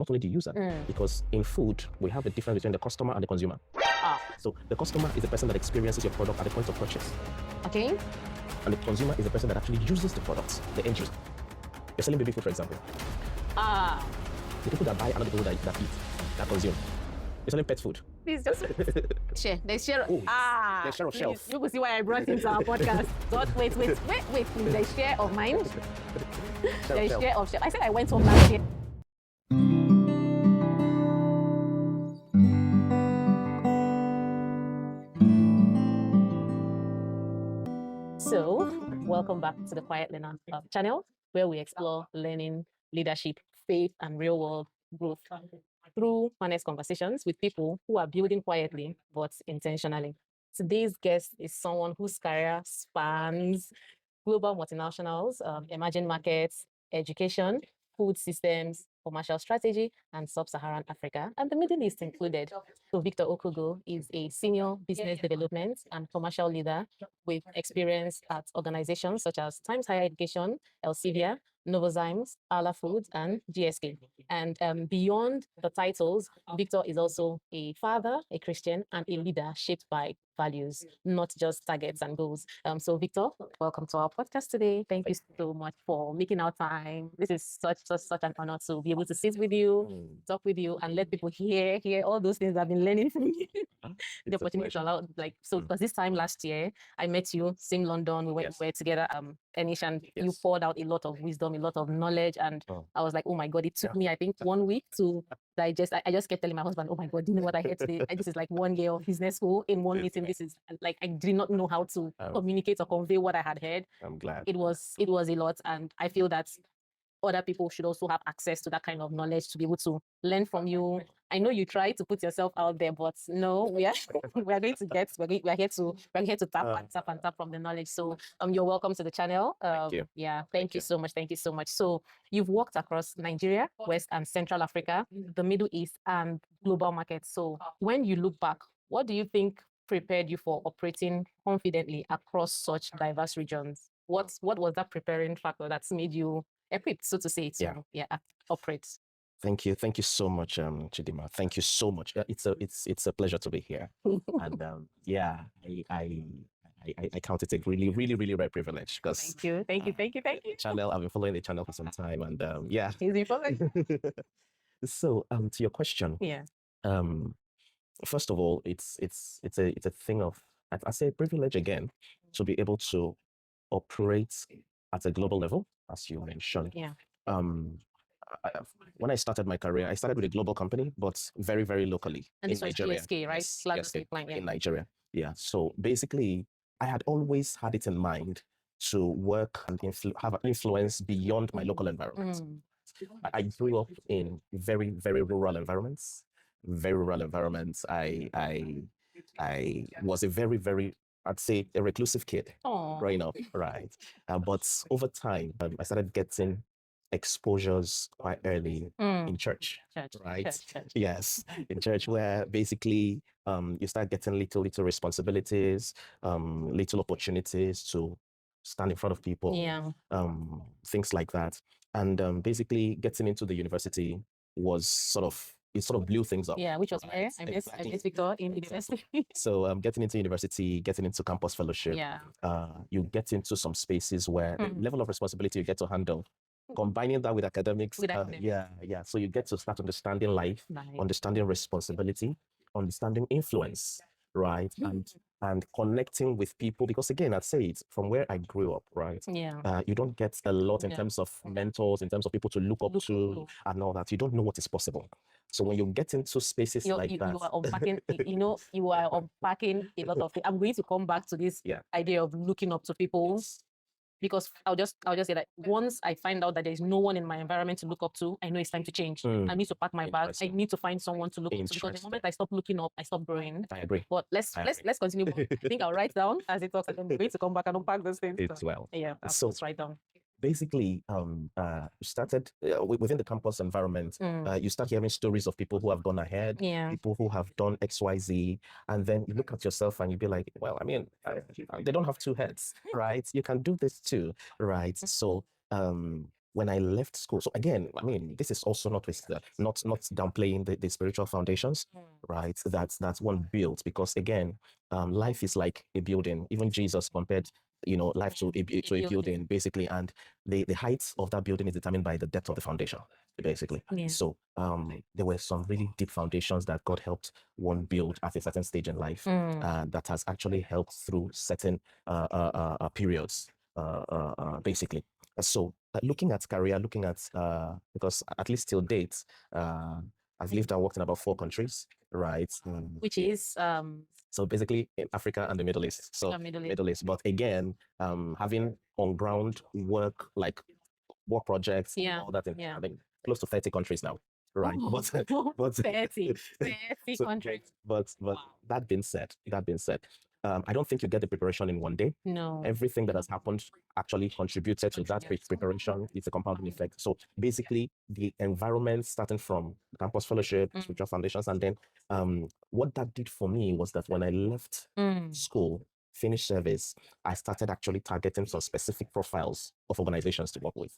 not only the user, because in food, we have a difference between the customer and the consumer. So the customer is the person that experiences your product at the point of purchase. Okay. And the consumer is the person that actually uses the product, the end user. You're selling baby food, for example. The people that buy are not the people that eat, that consume. You're selling pet food. Please just share. There's share. Oh, there's share of shelf. You will see why I brought him to our podcast. God, wait, please. There's share of mine. There's share of shelf. I said I went home last year. So, welcome back to the Quiet Learner channel, where we explore learning, leadership, faith, and real-world growth through honest conversations with people who are building quietly but intentionally. Today's guest is someone whose career spans global multinationals, emerging markets, education, food systems, commercial strategy, and Sub-Saharan Africa, and the Middle East included. So Victor Okeugo is a senior business development and commercial leader with experience at organizations such as Times Higher Education, Elsevier, Novozymes, Arla Foods, and GSK. And beyond the titles, Victor is also a father, a Christian, and a leader shaped by values, not just targets and goals. So Victor, welcome to our podcast today. Thank you so much for making our time. This is such an honor to be able to sit with you, talk with you, and let people hear all those things I've been learning from you. The opportunity to allow, because this time last year, I met you, same London, we were together, Anish, and you poured out a lot of wisdom, a lot of knowledge, and I was like, oh my God, it took me, I think, 1 week to digest. I just kept telling my husband, oh my God, do you know what I heard today? This is like 1 year of business school in one meeting. This is like, I did not know how to communicate or convey what I had heard. I'm glad. It was a lot, and I feel that other people should also have access to that kind of knowledge to be able to learn from you. I know you try to put yourself out there, but no, we are here to tap from the knowledge. So you're welcome to the channel. Thank you. Yeah, thank you so much. Thank you so much. So you've worked across Nigeria, West and Central Africa, the Middle East, and global markets. So when you look back, what do you think prepared you for operating confidently across such diverse regions? What was that preparing factor that's made you equipped, so to say, to operate? Thank you so much, Chidima. Thank you so much. It's a pleasure to be here, and I count it a really rare privilege because Thank you. Channel. I've been following the channel for some time, and Easy for me. So to your question, first of all, it's a thing of, I say privilege again, to be able to operate at a global level, as you mentioned. When I started my career, I started with a global company, but very locally in Nigeria. GSK, right? GSK, in Nigeria. Yeah. So basically, I had always had it in mind to work and have an influence beyond my local environment. I grew up in very rural environments. I was a very, I'd say, a reclusive kid growing up, right? But over time, I started getting exposures quite early in church, right? Church. Yes, in church, where basically you start getting little responsibilities, little opportunities to stand in front of people, things like that. And basically getting into the university was it sort of blew things up. Yeah, which was where I met Victor in university. So getting into university, getting into campus fellowship, you get into some spaces where the level of responsibility you get to handle, combining that with academics, so you get to start understanding life, understanding responsibility, understanding influence, right? And connecting with people, because again, I'd say it from where I grew up, right? You don't get a lot in terms of mentors, in terms of people to look up to and all that. You don't know what is possible. So when you get into spaces like that, you are unpacking, you are unpacking a lot of things. I'm going to come back to this idea of looking up to people, because I'll just say that once I find out that there's no one in my environment to look up to, I know it's time to change. I need to pack my bag. I need to find someone to look up to, because the moment I stop looking up, I stop growing. I agree. But let's continue. I think I'll write down as it talks, and then we're going to come back and unpack those things. It's well. Yeah, I'll just write down. Basically, started within the campus environment. You start hearing stories of people who have gone ahead, people who have done XYZ, and then you look at yourself and you be like, well, I mean, they don't have two heads, right? You can do this too, right? So when I left school, so again, I mean, this is also not not downplaying the spiritual foundations, right? That's one built, because again, life is like a building. Even Jesus compared, life to a building, basically, and the height of that building is determined by the depth of the foundation, basically. Yeah. So there were some really deep foundations that God helped one build at a certain stage in life, that has actually helped through certain periods, basically. So looking at career, looking at because at least till date, I've lived and worked in about 4 countries, right? Which is so basically in Africa and the Middle East. So Middle East. But again, having on ground work, like work projects, all that, I think close to 30 countries now, right? Oh, but 30 countries. But that being said, I don't think you get the preparation in one day. No. Everything that has happened actually contributed to that preparation. It's a compounding effect. So basically, the environment, starting from campus fellowship, spiritual foundations, and then what that did for me was that when I left school, finished service, I started actually targeting some specific profiles of organizations to work with.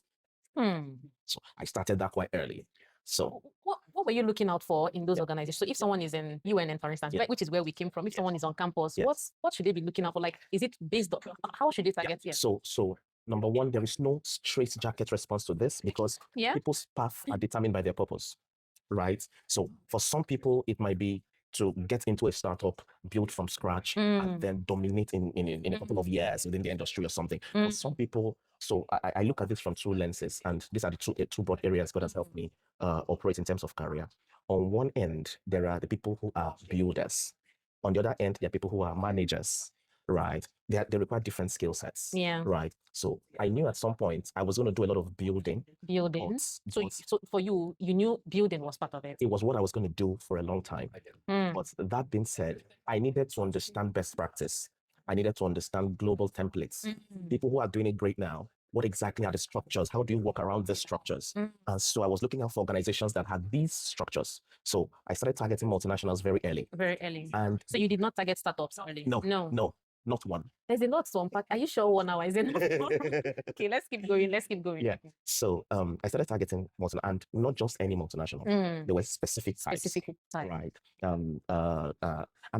So I started that quite early. So what were you looking out for in those organizations? So if someone is in UNN, for instance, which is where we came from, if someone is on campus, what should they be looking out for? Like, is it based on, how should they target? So number one, there is no straight jacket response to this, because people's path are determined by their purpose, right? So for some people, it might be to get into a startup, build from scratch, and then dominate in a couple of years within the industry or something. For some people, so I look at this from 2 lenses, and these are the two broad areas God has helped me operate in terms of career. On one end, there are the people who are builders. On the other end, there are people who are managers, right? They require different skill sets, right? So I knew at some point I was going to do a lot of building. So for you, you knew building was part of it. It was what I was going to do for a long time. But that being said, I needed to understand best practice. I needed to understand global templates. People who are doing it great now, what exactly are the structures? How do you work around the structures? And so I was looking out for organizations that had these structures. So I started targeting multinationals very early. And so you did not target startups early? No, not one. There's a lot to unpack. Are you sure 1 hour is enough? Okay, let's keep going. Yeah. So I started targeting multinational, and not just any multinational. There were specific types. Right. And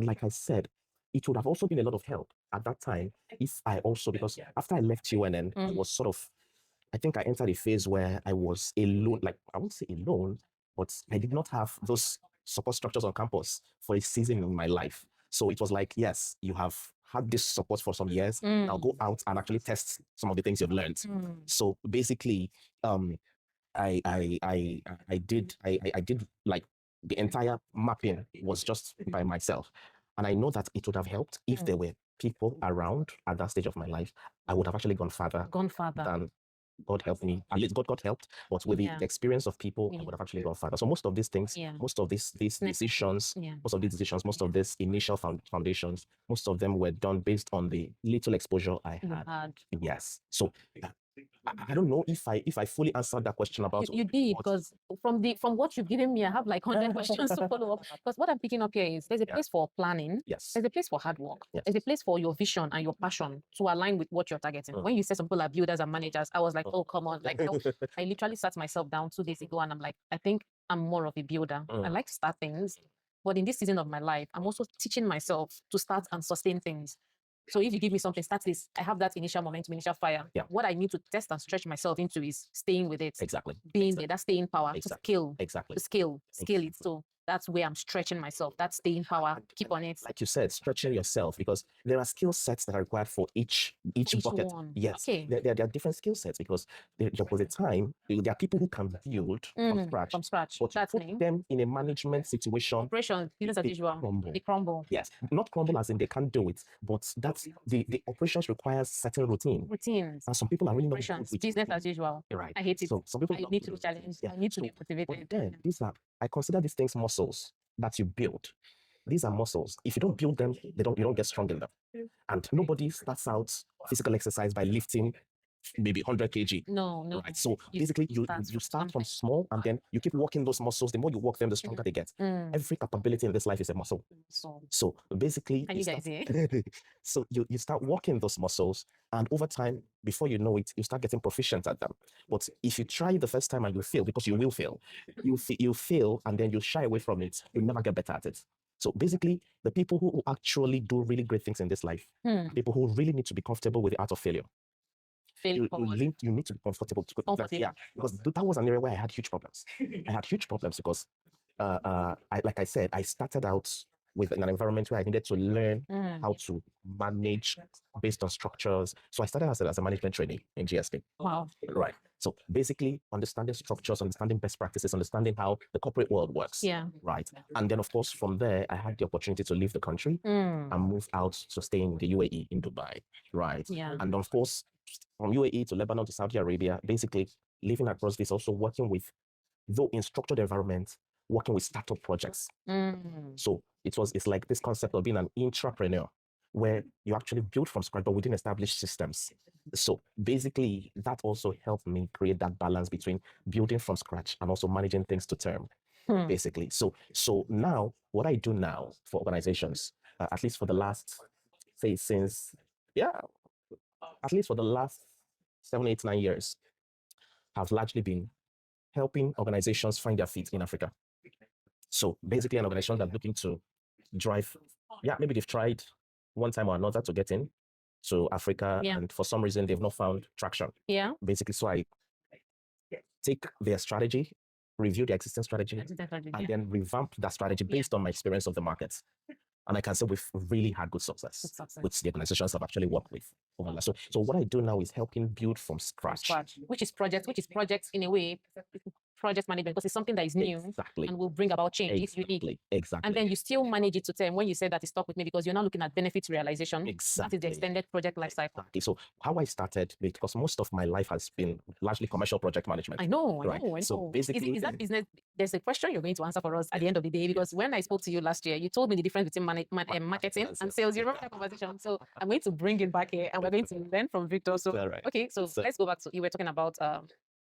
like I said, it would have also been a lot of help at that time if I also, because after I left UNN, I was sort of, I think I entered a phase where I was alone, like I won't say alone, but I did not have those support structures on campus for a season in my life. So it was like, yes, you have had this support for some years. Now go out and actually test some of the things you've learned. So basically, I did like the entire mapping was just by myself. And I know that it would have helped if there were people around at that stage of my life. I would have actually gone further than God helped me. At least God got helped, but with the experience of people, I would have actually gone further. So most of these things, most of these decisions, most of these initial foundations, most of them were done based on the little exposure I had. Yes. So I don't know if I fully answered that question about you did, because from what you've given me, I have like 100 questions to follow up. Because what I'm picking up here is there's a place for planning. Yes. There's a place for hard work. Yes. There's a place for your vision and your passion to align with what you're targeting. When you said some people are builders and managers, I was like, oh, come on. Like, no. I literally sat myself down 2 days ago and I'm like, I think I'm more of a builder. I like to start things. But in this season of my life, I'm also teaching myself to start and sustain things. So if you give me something, start this. I have that initial momentum, initial fire. What I need to test and stretch myself into is staying with it. Exactly. Being there, that's staying power. To scale. Exactly. To scale it. So that's where I'm stretching myself. That's staying power. Keep on it. Like you said, stretching yourself, because there are skill sets that are required for each bucket. One. Yes. Okay. There are different skill sets, because there was a time there are people who can build from scratch. But that's put them in a management situation. Operations, business as usual. They crumble. Yes. Not crumble as in they can't do it, but that's the operations requires certain routines. And some people are really not operations. Business as usual. Right. I hate it. So some people need to be challenged. I need to be motivated. But then I consider these things muscles that you build. These are muscles. If you don't build them, you don't get strong in them. And nobody starts out physical exercise by lifting maybe 100 kg. No. Right. So basically, you start from small, and then you keep working those muscles. The more you work them, the stronger they get. Every capability in this life is a muscle. So basically, so you start working those muscles, and over time, before you know it, you start getting proficient at them. But if you try the first time and you fail, because you will fail, you fail, and then you shy away from it, you never get better at it. So basically, the people who actually do really great things in this life, people who really need to be comfortable with the art of failure. You need to be comfortable. Yeah, because that was an area where I had huge problems. I had huge problems because, like I said, I started out with an environment where I needed to learn how to manage based on structures. So I started as a management trainee in GSK. Wow. Right. So basically, understanding structures, understanding best practices, understanding how the corporate world works. Yeah. Right. And then, of course, from there, I had the opportunity to leave the country and move out to stay in the UAE, in Dubai. Right. Yeah. And of course, from UAE to Lebanon to Saudi Arabia, basically living across this, also working with, though in structured environments, working with startup projects. So it's like this concept of being an intrapreneur, where you actually build from scratch, but within established systems. So basically, that also helped me create that balance between building from scratch and also managing things to term, basically. So now, what I do now for organizations, at least for the last, say, at least for the last 7, 8, 9 years, have largely been helping organizations find their feet in Africa. So basically, an organization that's looking to drive, maybe they've tried one time or another to get in to Africa, and for some reason they've not found traction. Yeah. Basically, so I take their strategy, review the existing strategy, and then revamp that strategy based on my experience of the market. And I can say we've really had good success with the organizations I've actually worked with. So what I do now is helping build from scratch. Which is projects in a way, project management, because it's something that is new and will bring about change. Exactly. And then you still manage it to term when you say that it's stuck with me, because you're not looking at benefits realization. Exactly. That is the extended project life cycle. Exactly. So how I started, because most of my life has been largely commercial project management. I know. So basically, is that business? There's a question you're going to answer for us at the end of the day, because when I spoke to you last year, you told me the difference between marketing and sales. You remember that conversation? So I'm going to bring it back here, and we're going to learn from Victor. So okay, so let's go back to, you were talking about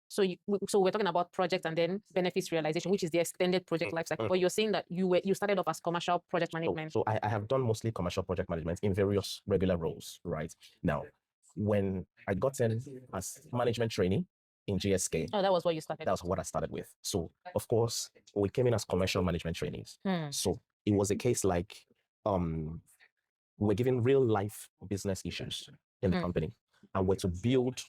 so we're talking about project and then benefits realization, which is the extended project life cycle. But you're saying that you started off as commercial project management. So I have done mostly commercial project management in various regular roles, right? Now, when I got in as management trainee in GSK. Oh, that was what you started. That was what I started with. So of course, we came in as commercial management trainees. So it was a case like we're given real life business issues in the company, and we're to build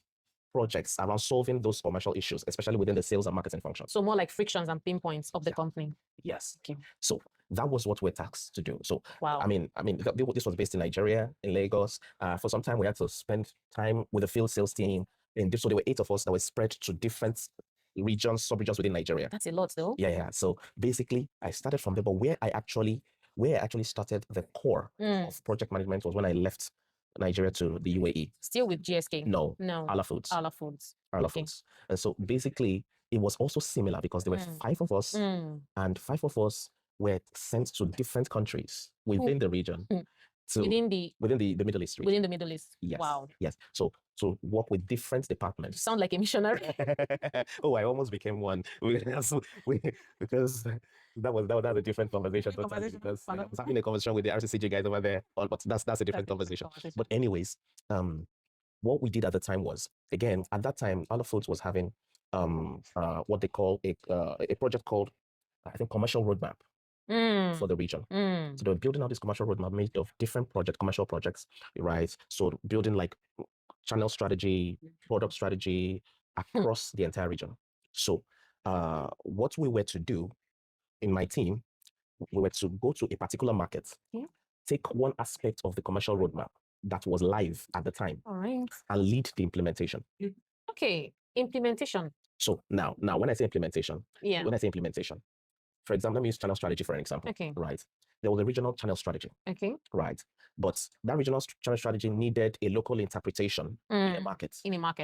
projects around solving those commercial issues, especially within the sales and marketing function. So more like frictions and pain points of the company. Yes. Okay. So that was what we're tasked to do. So wow. I mean, this was based in Nigeria, in Lagos. For some time, we had to spend time with the field sales team. So there were 8 of us that were spread to different regions, sub-regions within Nigeria. That's a lot, though. Yeah. So basically, I started from there, but where I actually started the core of project management was when I left Nigeria to the UAE. Still with GSK? No. Arla Foods. Arla Foods. And so basically, it was also similar because there were 5 of us, and 5 of us were sent to different countries within the region. Within the Middle East region. Within the Middle East. Yes. Wow. Yes. So to work with different departments. You sound like a missionary. Oh, I almost became one because that was a different conversation. Because I was having a conversation with the RCCG guys over there, but that's a different conversation. But anyways, what we did at the time was, again, at that time, Arla Foods was having what they call a project called, I think, commercial roadmap. For the region. So they were building out this commercial roadmap made of different commercial projects, right? So building like channel strategy, product strategy across the entire region. So what we were to do in my team, we were to go to a particular market, take one aspect of the commercial roadmap that was live at the time, and lead the implementation. Okay, implementation. So now when I say implementation, for example, let me use channel strategy for an example. Okay. Right. There was a regional channel strategy. Okay. Right. But that regional channel strategy needed a local interpretation in a market.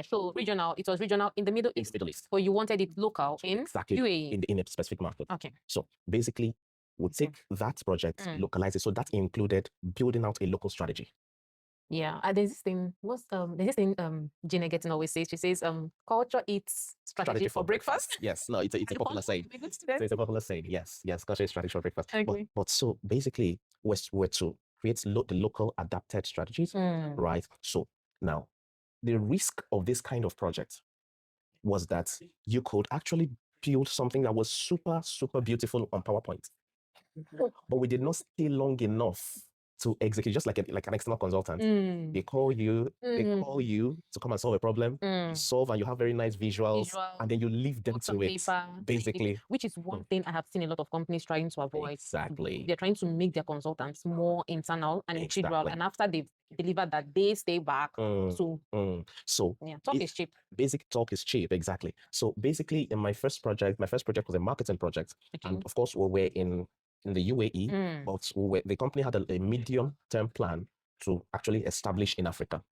So regional, it was regional in the Middle East. But you wanted it local in UAE. In a specific market. Okay. So basically, we'll take that project, localize it. So that included building out a local strategy. Yeah, there's this thing. Gina Getting always says. She says, "Culture eats strategy for breakfast." Yes, no, it's a popular saying. It's a popular saying. Yes, culture is strategy for breakfast. But so basically, we're to create the local adapted strategies, right? So now, the risk of this kind of project was that you could actually build something that was super, super beautiful on PowerPoint, but we did not stay long enough to execute, just like an external consultant. They call you to come and solve a problem. You solve and you have very nice visuals, and then you leave them to it. Basically, which is one thing I have seen a lot of companies trying to avoid. Exactly. They're trying to make their consultants more internal and integral, and after they've delivered that, they stay back. So yeah, talk is cheap. Basic talk is cheap, exactly. So basically, in my first project was a marketing project, and of course we were in the UAE, but the company had a medium-term plan to actually establish in Africa.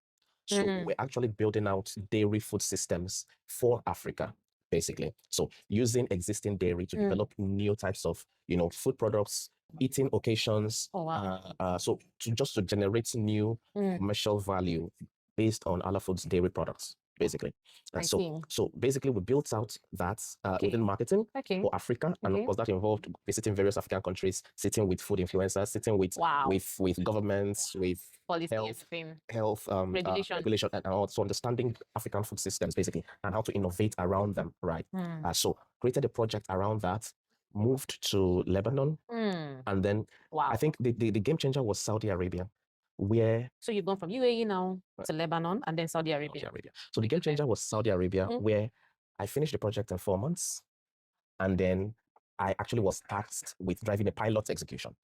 So we're actually building out dairy food systems for Africa, basically. So using existing dairy to develop new types of, food products, eating occasions. So to generate new commercial value based on Arla Foods dairy products, basically. So basically, we built out that within marketing for Africa, and of course that involved visiting various African countries, sitting with food influencers, sitting with governments, with health regulation, and also understanding African food systems, basically, and how to innovate around them, right? So created a project around that, moved to Lebanon, and then I think the game changer was Saudi Arabia. So you've gone from UAE now to Lebanon and then Saudi Arabia. So the game changer was Saudi Arabia, where I finished the project in 4 months, and then I actually was tasked with driving a pilot execution.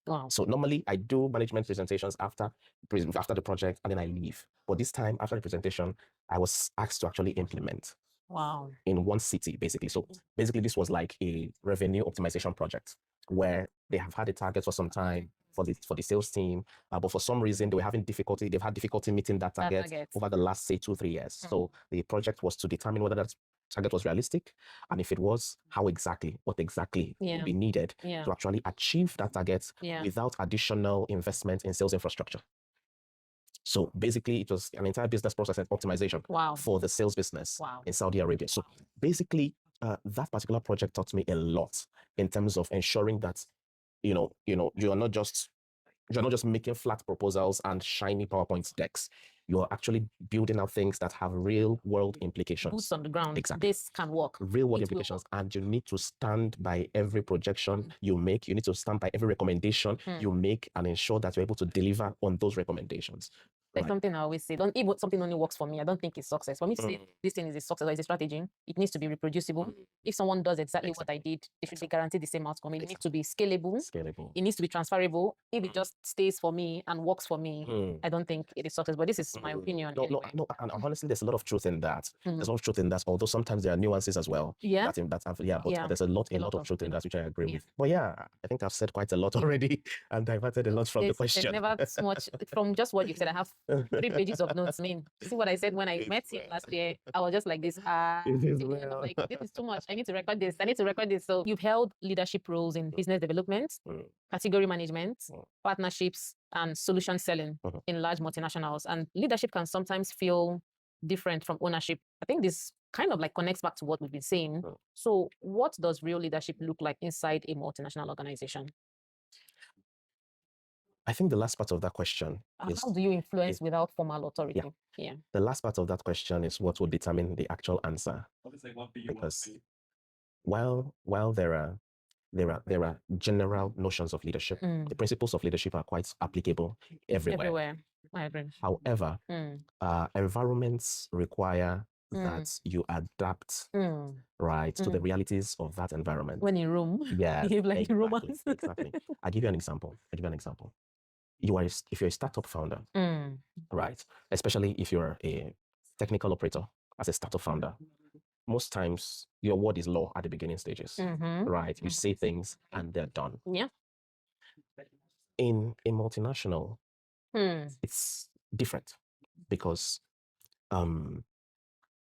Wow. So normally I do management presentations after the project, and then I leave. But this time, after the presentation, I was asked to actually implement. Wow. In one city, basically. So basically, this was like a revenue optimization project where they have had a target for some time for the sales team, but for some reason they've had difficulty meeting that target over the last, say, 2-3 years. So the project was to determine whether that target was realistic, and if it was, what exactly would be needed to actually achieve that target without additional investment in sales infrastructure. So basically, it was an entire business process and optimization for the sales business in Saudi Arabia. So basically, that particular project taught me a lot in terms of ensuring that, you are not just making flat proposals and shiny PowerPoint decks. You're actually building out things that have real world implications. Boots on the ground. Exactly. This can work. Real world implications. And you need to stand by every projection you make. You need to stand by every recommendation you make and ensure that you're able to deliver on those recommendations. There's something I always say, if something only works for me, I don't think it's success. For me to say this thing is a success or is a strategy, it needs to be reproducible. If someone does exactly what I did, they should be guaranteed the same outcome. It needs to be scalable. It needs to be transferable. If it just stays for me and works for me, I don't think it is success. But this is my opinion. No, and honestly, there's a lot of truth in that. There's a lot of truth in that, although sometimes there are nuances as well. But there's a lot of truth in that, which I agree with. But yeah, I think I've said quite a lot already and diverted a lot from the question. There's never so much from just what you said. I have 3 pages of notes. See what I said when I met him last year? I was just like this. Like, this is too much. I need to record this. So you've held leadership roles in business development, category management, partnerships, and solution selling in large multinationals. And leadership can sometimes feel different from ownership. I think this kind of like connects back to what we've been saying. So what does real leadership look like inside a multinational organization? I think the last part of that question is, how do you influence without formal authority? Yeah. The last part of that question is what will determine the actual answer. Because while there are general notions of leadership, the principles of leadership are quite applicable everywhere. I agree. However, environments require that you adapt to the realities of that environment. When in Rome, behave like Romans. Exactly. I'll give you an example. If you're a startup founder, right? Especially if you're a technical operator as a startup founder, most times your word is law at the beginning stages, right? You say things and they're done. Yeah. In a multinational, it's different because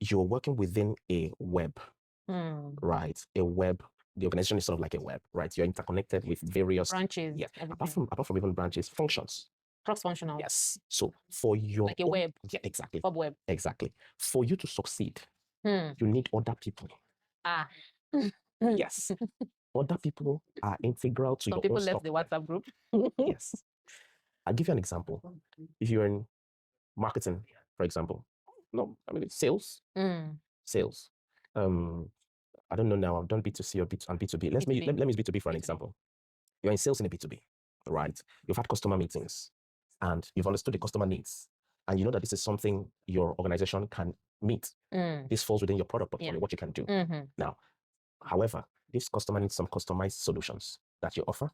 you're working within a web, right? A web. The organization is sort of like a web, right? You're interconnected with various branches. Yeah. Apart from even branches, functions. Cross-functional. Yes. So for your like a web. Yeah, exactly. Web web. Exactly. For you to succeed, you need other people. Yes. Other people are integral to your people own left stuff. the WhatsApp group. Yes. I'll give you an example. If you're in marketing, for example, no, I mean, it's sales. Sales. I don't know now. I've done B2C or B2B. Let me use B2B for an example. You're in sales in a B2B, right? You've had customer meetings and you've understood the customer needs. And you know that this is something your organization can meet. This falls within your product portfolio, what you can do. Now, however, this customer needs some customized solutions that you offer.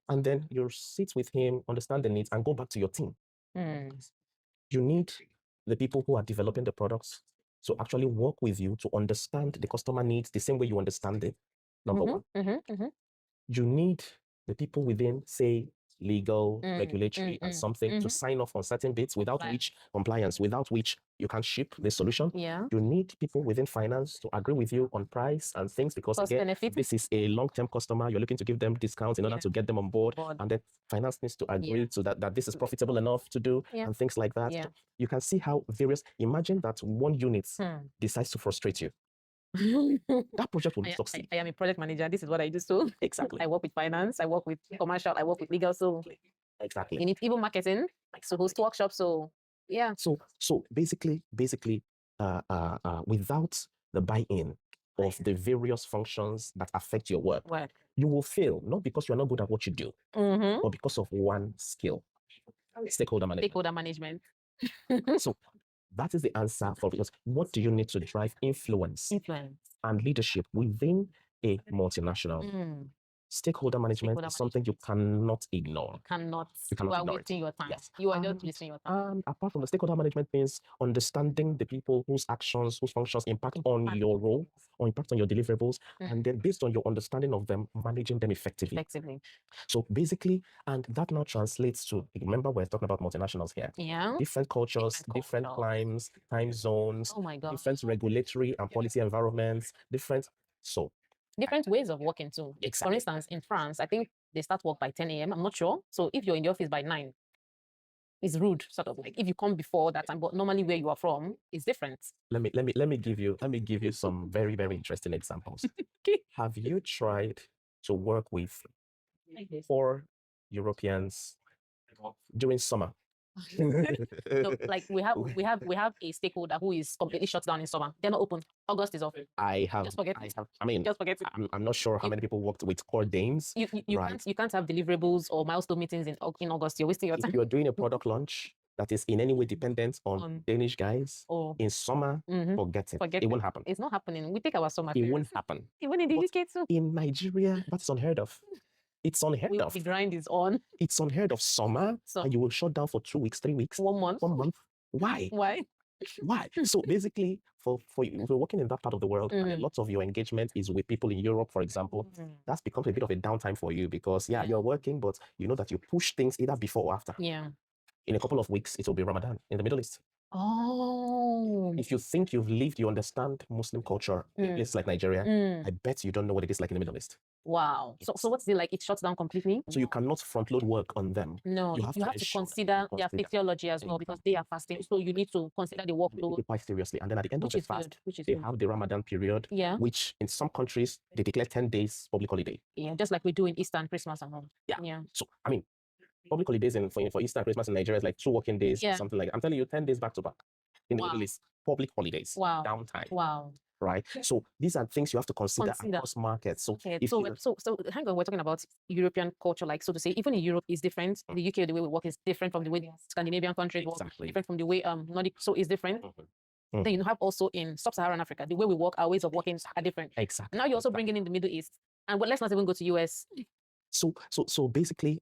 And then you sit with him, understand the needs, and go back to your team. You need the people who are developing the products to actually work with you to understand the customer needs the same way you understand it. Number one. You need the people within, say, legal, regulatory, and something to sign off on certain bits, without which compliance, without which you can't ship the solution. You need people within finance to agree with you on price and things, because again, this is a long-term customer. You're looking to give them discounts in order to get them on board. And then finance needs to agree to that this is profitable enough to do and things like that. So you can see how various, imagine that one unit decides to frustrate you. That project will succeed. I am a project manager. This is what I do. So exactly. I work with finance. I work with commercial. I work with legal. So exactly. You need even marketing, like so host workshops. So yeah. So basically, without the buy-in of the various functions that affect your work, you will fail, not because you're not good at what you do, but because of one skill: stakeholder management. Stakeholder management. So that is the answer for, because what do you need to drive influence and leadership within a multinational? Stakeholder management is something you cannot ignore. You cannot ignore wasting your time. Yes. You are just wasting your time. And apart from the stakeholder management means understanding the people whose actions, whose functions impact on your role or impact on your deliverables, and then based on your understanding of them, managing them effectively. So basically, and that now translates to, remember we're talking about multinationals here. Different cultures, different climes, time zones, different regulatory and policy environments, different ways of working too. Exactly. For instance, in France, I think they start work by 10 a.m. I'm not sure. So if you're in the office by 9, it's rude, sort of like if you come before that time. But normally where you are from is different. Let me give you some very, very interesting examples. Have you tried to work with 4 Europeans during summer? No, like we have a stakeholder who is completely shut down in summer. They're not open. August is off. Just forget it. I'm not sure how many people worked with core dames. You can't have deliverables or milestone meetings in August. You're wasting your time. If you're doing a product launch that is in any way dependent on Danish guys in summer, forget it. It won't happen. It's not happening. We take our summer. It won't happen. Even in the UK too. In Nigeria, that's unheard of. It's unheard of. The grind is on. It's unheard of. Summer, and you will shut down for 2 weeks, 3 weeks, 1 month. 1 month. Why? So basically, for if you're working in that part of the world, and a lot of your engagement is with people in Europe, for example, that's becomes a bit of a downtime for you, because you're working, but you know that you push things either before or after. In a couple of weeks, it will be Ramadan in the Middle East. If you think you've lived, you understand Muslim culture in places like Nigeria, I bet you don't know what it is like in the Middle East. Wow. So what's it like? It shuts down completely? So you cannot front load work on them. No, you have to consider their physiology as well, because they are fasting. So you need to consider the workload quite seriously. And then at the end of the fast, they have the Ramadan period, which in some countries they declare 10 days public holiday. Just like we do in Easter and Christmas and all. So I mean, public holidays for Easter and Christmas in Nigeria is like 2 working days, something like that. I'm telling you, 10 days back to back. In the Middle East, public holidays, downtime. Right. So these are things you have to consider across markets. So so hang on, we're talking about European culture, like, so to say, even in Europe is different. The UK, the way we work is different from the way Scandinavian countries work, different from the way Nordic, so it's different. Then you have also in Sub-Saharan Africa, the way we work, our ways of working are different. Now you're also bringing in the Middle East, and let's not even go to US. So basically,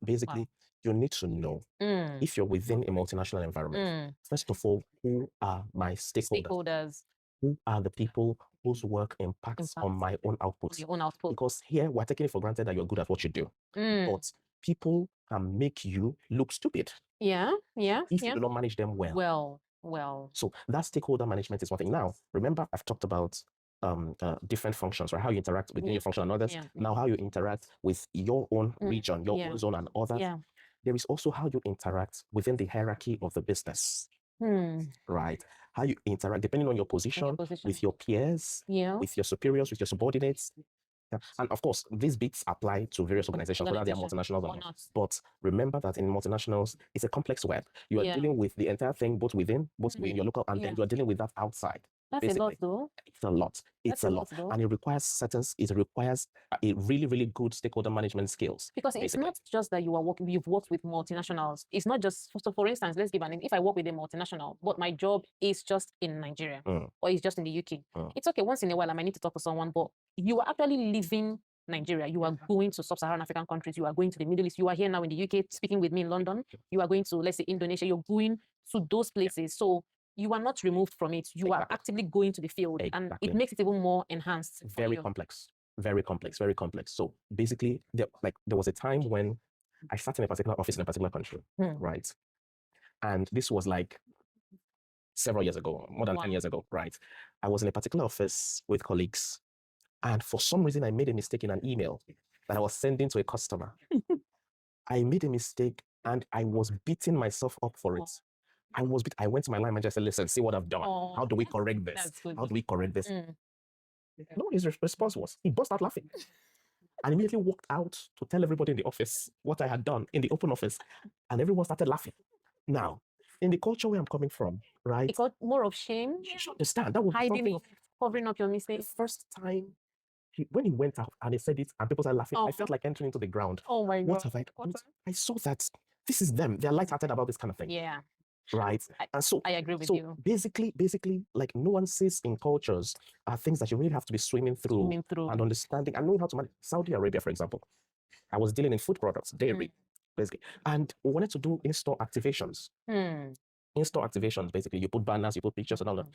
you need to know if you're within a multinational environment. First of all, who are my stakeholders? Who are the people whose work impacts on my own output? Your own output. Because here we're taking it for granted that you're good at what you do. But people can make you look stupid. If you do not manage them well. So that stakeholder management is one thing. Now, remember, I've talked about different functions, right? How you interact with your function and others. Now, how you interact with your own region, your own zone and others. there is also how you interact within the hierarchy of the business. Right? How you interact depending on your position, with your peers, with your superiors, with your subordinates. Yeah. And of course, these bits apply to various organizations, whether they are multinationals or not. But remember that in multinationals, it's a complex web. You are dealing with the entire thing, both within your local, and then you are dealing with that outside. That's basically a lot, though. It's a lot. It's a lot. And it requires a really, really good stakeholder management skills. Because it's not just that you've worked with multinationals. It's not just, so for instance, let's give an example. If I work with a multinational, but my job is just in Nigeria or it's just in the UK, it's okay. Once in a while, I might need to talk to someone, but you are actually leaving Nigeria. You are going to Sub-Saharan African countries. You are going to the Middle East. You are here now in the UK speaking with me in London. You are going to, let's say, Indonesia. You're going to those places. So you are not removed from it. You are actively going to the field, and it makes it even more enhanced. Very complex. Very complex. Very complex. So basically, there was a time when I sat in a particular office in a particular country, right? And this was like several years ago, more than 10 years ago, right? I was in a particular office with colleagues, and for some reason, I made a mistake in an email that I was sending to a customer. I made a mistake, and I was beating myself up for it. I went to my line manager and said, listen, see what I've done. How do we correct this? How do we correct this? No, his response was, he burst out laughing. And immediately walked out to tell everybody in the office what I had done in the open office. And everyone started laughing. Now, in the culture where I'm coming from, right? It got more of shame. You should understand. That was hiding, covering up your mistakes. The first time, when he went out and he said it and people started laughing, I felt like entering into the ground. Oh my God. What have I done? I saw that this is them. They're lighthearted about this kind of thing. Yeah. Right. And so I agree with you. Basically, like nuances in cultures are things that you really have to be swimming through and understanding and knowing how to manage. Saudi Arabia, for example, I was dealing in food products, dairy, basically, and we wanted to do in-store activations. In-store activations, basically, you put banners, you put pictures and all that.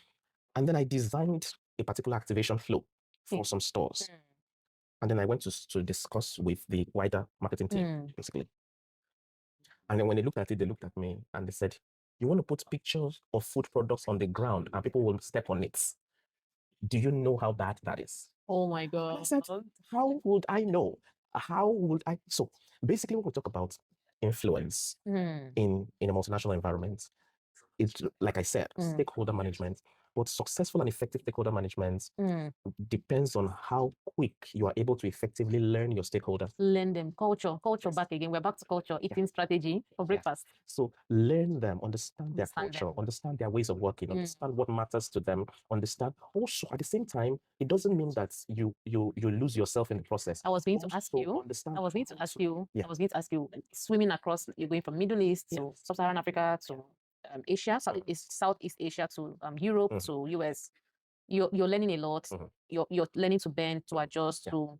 And then I designed a particular activation flow for some stores. And then I went to discuss with the wider marketing team, basically. And then when they looked at it, they looked at me and they said, you want to put pictures of food products on the ground and people will step on it. Do you know how bad that is? Oh my God. I said, how would I know? How would I? So basically when we talk about influence in a multinational environment, it's like I said, stakeholder management, but successful and effective stakeholder management depends on how quick you are able to effectively learn your stakeholders. Learn them. Culture back again. We're back to culture, eating strategy for breakfast. So learn them, understand their culture, understand their ways of working, understand what matters to them, understand. Also, at the same time, it doesn't mean that you lose yourself in the process. I was going to ask you, swimming across, you're going from Middle East to Sub-Saharan Africa to Asia, Southeast Asia to Europe to US. You're learning a lot. You're learning to bend, to adjust. To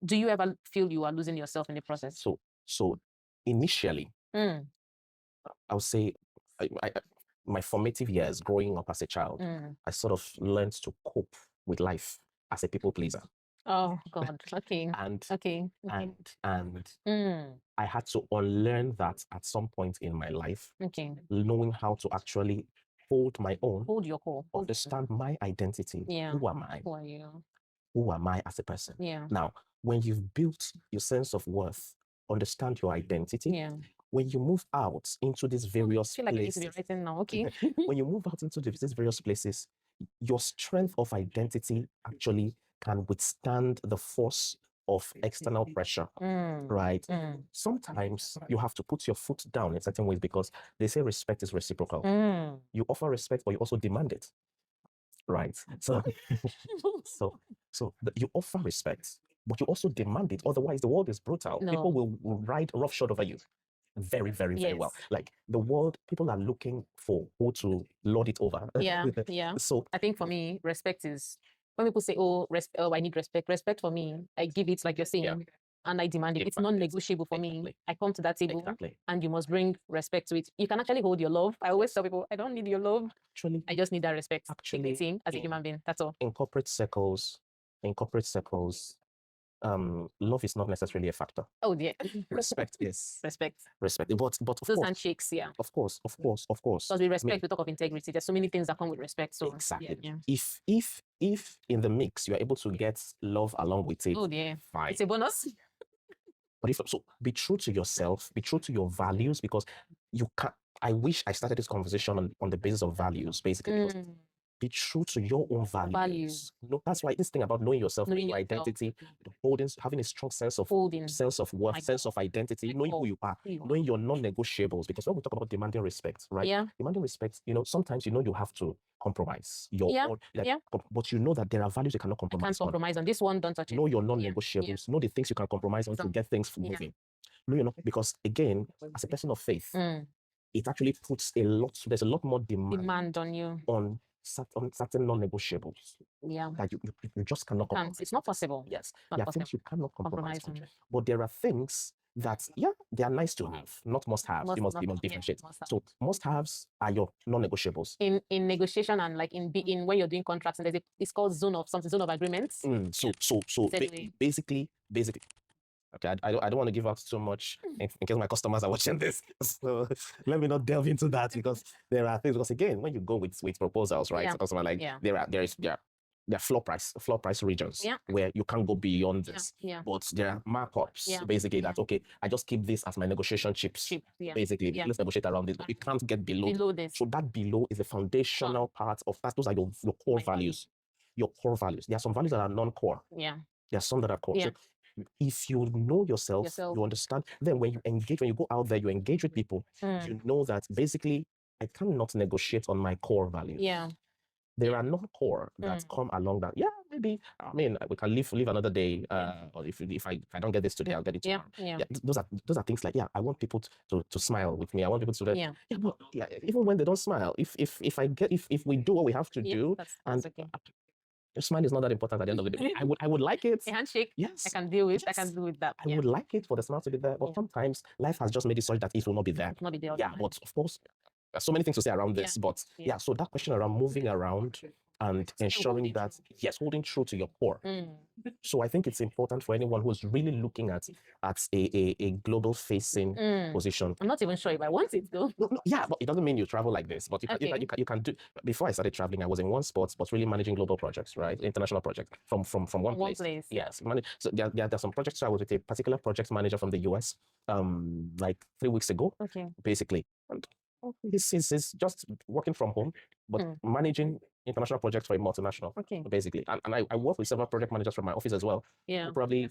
do you ever feel you are losing yourself in the process? So initially, I would say my formative years growing up as a child, I sort of learned to cope with life as a people pleaser. Oh God. Okay. And I had to unlearn that at some point in my life. Okay. Knowing how to actually hold my own. Hold your core. Understand my identity. Yeah. Who am I? Who are you? Who am I as a person? Yeah. Now, when you've built your sense of worth, understand your identity. Yeah. When you move out into these various I feel like places, I need to be writing now. Okay. when you move out into these various places, your strength of identity actually can withstand the force of external pressure, right? Sometimes you have to put your foot down in certain ways because they say respect is reciprocal. You offer respect, but you also demand it, right? So you offer respect, but you also demand it. Otherwise, the world is brutal. No. People will ride roughshod over you. Very, very, very well. Like the world, people are looking for who to lord it over. Yeah. So I think for me, respect is when people say, "Oh, I need respect." Respect for me, I give it like you're saying, and I demand it. It's non-negotiable for me. I come to that table, and you must bring respect to it. You can actually hold your love. I always tell people, I don't need your love. Actually, I just need that respect. Dignity as a human being. That's all. In corporate circles, love is not necessarily a factor. Oh dear. Respect is. Respect. But of those course, handshakes, yeah. Of course. Because with respect, we talk of integrity. There's so many things that come with respect. So exactly. Yeah. If in the mix you are able to get love along with it, oh dear, fine. It's a bonus. But if so, be true to yourself, be true to your values, because you can't. I wish I started this conversation on the basis of values, basically. Because be true to your own values. No, that's why this thing about knowing yourself, knowing your identity, having a strong sense of worth, sense of identity, knowing who you are, knowing your non-negotiables. Because when we talk about demanding respect, right? Yeah. Demanding respect, sometimes you have to compromise your own, but you know that there are values you cannot compromise. Can't compromise on this one. Don't touch it. Know your non-negotiables. Know the things you can compromise on to get things moving. No, because again, as a person of faith, it actually puts there's a lot more demand on you on certain non-negotiables. Yeah. That you just cannot compromise. It's not possible. Yes. There are things you cannot compromise on. But there are things that, they are nice to have, not must-haves. You must differentiate. So must-haves are your non-negotiables. In negotiation and like in when you're doing contracts, and it's called zone of agreements. So basically. Okay, I don't want to give out too much in case my customers are watching this. So let me not delve into that, because there are things. Because again, when you go with proposals, right? So customer there are floor price regions where you can't go beyond this. But there are markups basically that I just keep this as my negotiation chips. Basically, let's negotiate around this. But you can't get below this. So that below is a foundational part of that. Those are your core values. Your core values. There are some values that are non-core. There are some that are core. So if you know yourself, you understand, then when you go out there, you engage with people, you know that basically I cannot negotiate on my core values. There are non-core that come along that, maybe, we can live another day, or if I don't get this today, I'll get it tomorrow. Those are things like, I want people to smile with me. I want people to, but even when they don't smile, if we do what we have to do, that's okay. Your smile is not that important at the end of the day. I would like it. A handshake. Yes. I can deal with. I can deal with that. I would like it for the smile to be there, but sometimes life has just made it such that it will not be there. It will not be there. But of course, there's so many things to say around this. But so that question around moving around and ensuring that, holding true to your core. So I think it's important for anyone who's really looking at a global facing position. I'm not even sure if I want it though. No, but it doesn't mean you travel like this. But you can do. Before I started traveling, I was in one spot, but really managing global projects, right? International projects from one place. Yes. So there are some projects. So I was with a particular project manager from the US, like 3 weeks ago. Basically. And he's just working from home, but managing international projects for a multinational, basically. And I work with several project managers from my office as well. Who probably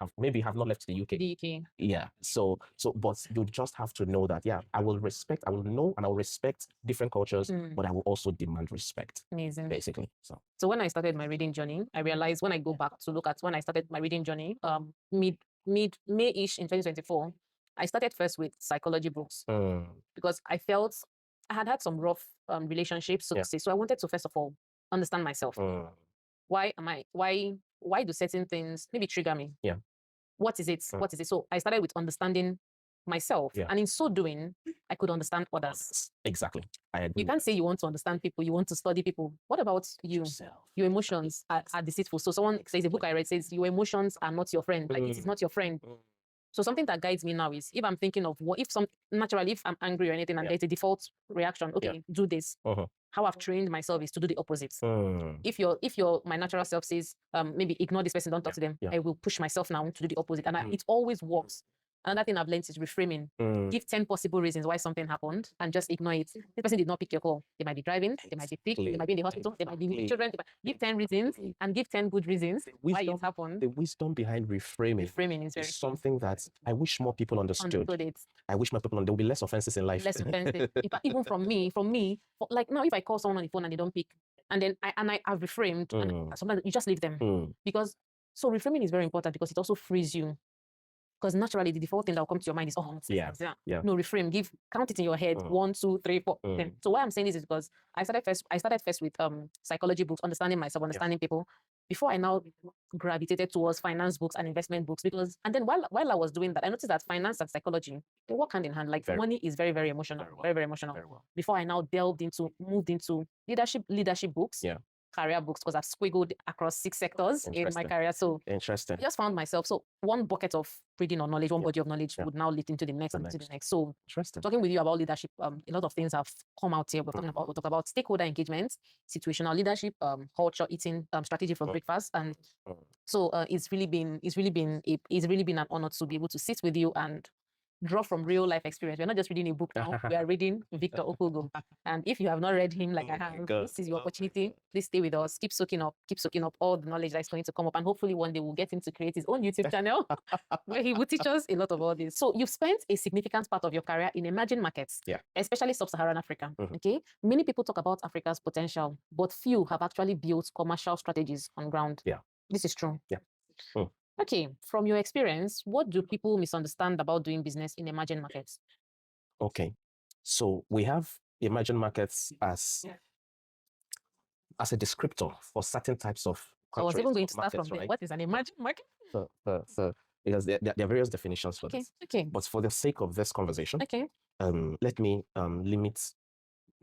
have not left the UK. Yeah. So, but you just have to know that, I will know and I will respect different cultures, but I will also demand respect. Amazing. Basically. So when I started my reading journey, I realized when I go back to look at when I started my reading journey, May-ish in 2024, I started first with psychology books because I felt I had some rough relationships, so to say. So I wanted to first of all understand myself. Why do certain things maybe trigger me? What is it? What is it? So I started with understanding myself, and in so doing, I could understand others. Exactly. I agree. You can't say you want to understand people, you want to study people. What about you? Yourself. Your emotions are deceitful. So someone says, a book I read says, your emotions are not your friend. Like it is not your friend. So something that guides me now is if I'm thinking of if I'm angry or anything and there's a default reaction, do this. How I've trained myself is to do the opposite. If my natural self says, maybe ignore this person, don't talk to them, I will push myself now to do the opposite. And it always works. Another thing I've learned is reframing. Give 10 possible reasons why something happened and just ignore it. This person did not pick your call. They might be driving, they might be sick, they might be in the hospital, they might be with children. Give 10 reasons and give 10 good reasons why it happened. The wisdom behind reframing is something that I wish more people understood. I wish more people there will be less offenses in life. Less offenses. Even from me, like now if I call someone on the phone and they don't pick, and then I've reframed, and sometimes you just leave them. Because reframing is very important because it also frees you. Because naturally, the default thing that will come to your mind is, no, reframe, count it in your head, 1, 2, 3, 4, 10. So why I'm saying this is because I started first with psychology books, understanding myself, understanding people, before I now gravitated towards finance books and investment books. And then while I was doing that, I noticed that finance and psychology, they work hand in hand. Like money is very, very emotional, very, very emotional. Before I now moved into leadership books. career books because I've squiggled across 6 sectors in my career. So interesting. I just found myself. So one bucket of reading or knowledge, one body of knowledge would now lead into the next and to the next. So talking with you about leadership, a lot of things have come out here. We'll talk about stakeholder engagement, situational leadership, culture, eating, strategy for breakfast. And so it's really been an honor to be able to sit with you and draw from real life experience. We're not just reading a book now, we are reading Victor Okeugo. And if you have not read him like I have, this is your opportunity. Please stay with us. Keep soaking up all the knowledge that's going to come up. And hopefully one day we'll get him to create his own YouTube channel where he will teach us a lot of all this. So you've spent a significant part of your career in emerging markets, especially Sub-Saharan Africa. Okay. Many people talk about Africa's potential, but few have actually built commercial strategies on ground. This is true. Okay, from your experience, what do people misunderstand about doing business in emerging markets? Okay, so we have emerging markets as a descriptor for certain types of countries. I was even going to start from there. What is an emerging market? Because there are various definitions for this. Okay. But for the sake of this conversation, let me limit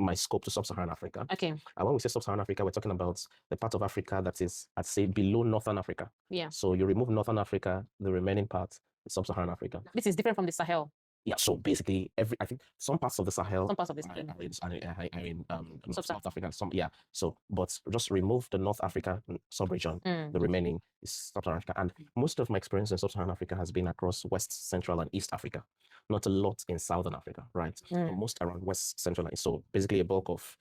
my scope to Sub-Saharan Africa. Okay. And when we say Sub-Saharan Africa, we're talking about the part of Africa that is, I'd say, below Northern Africa. Yeah. So you remove Northern Africa, the remaining part is Sub-Saharan Africa. This is different from the Sahel. Yeah. So basically, I think some parts of the Sahel, some parts of this are in South Africa. So, but just remove the North Africa sub-region. The remaining is Sub-Saharan Africa. And most of my experience in Sub-Saharan Africa has been across West, Central, and East Africa. Not a lot in Southern Africa, right? Most around West, Central, and so basically a bulk of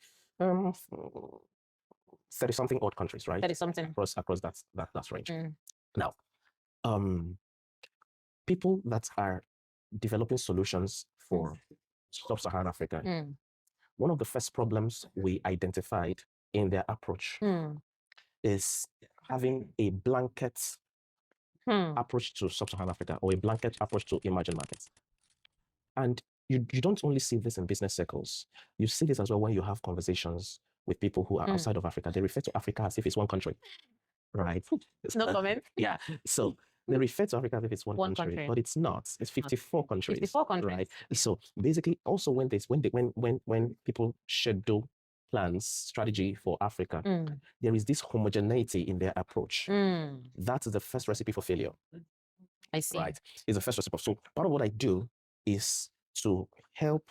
30-something odd countries, right? 30-something across that range. Now, people that are developing solutions for Sub-Saharan Africa, one of the first problems we identified in their approach is having a blanket approach to Sub-Saharan Africa or a blanket approach to emerging markets. And you don't only see this in business circles. You see this as well when you have conversations with people who are outside of Africa. They refer to Africa as if it's one country, right? No comment. Yeah. So they refer to Africa as if it's one country, but it's not. It's 54 countries. 54 countries. Right? So basically, also when people schedule plans, strategy for Africa, there is this homogeneity in their approach. That is the first recipe for failure. I see. Right? It's the first recipe. So part of what I do is to help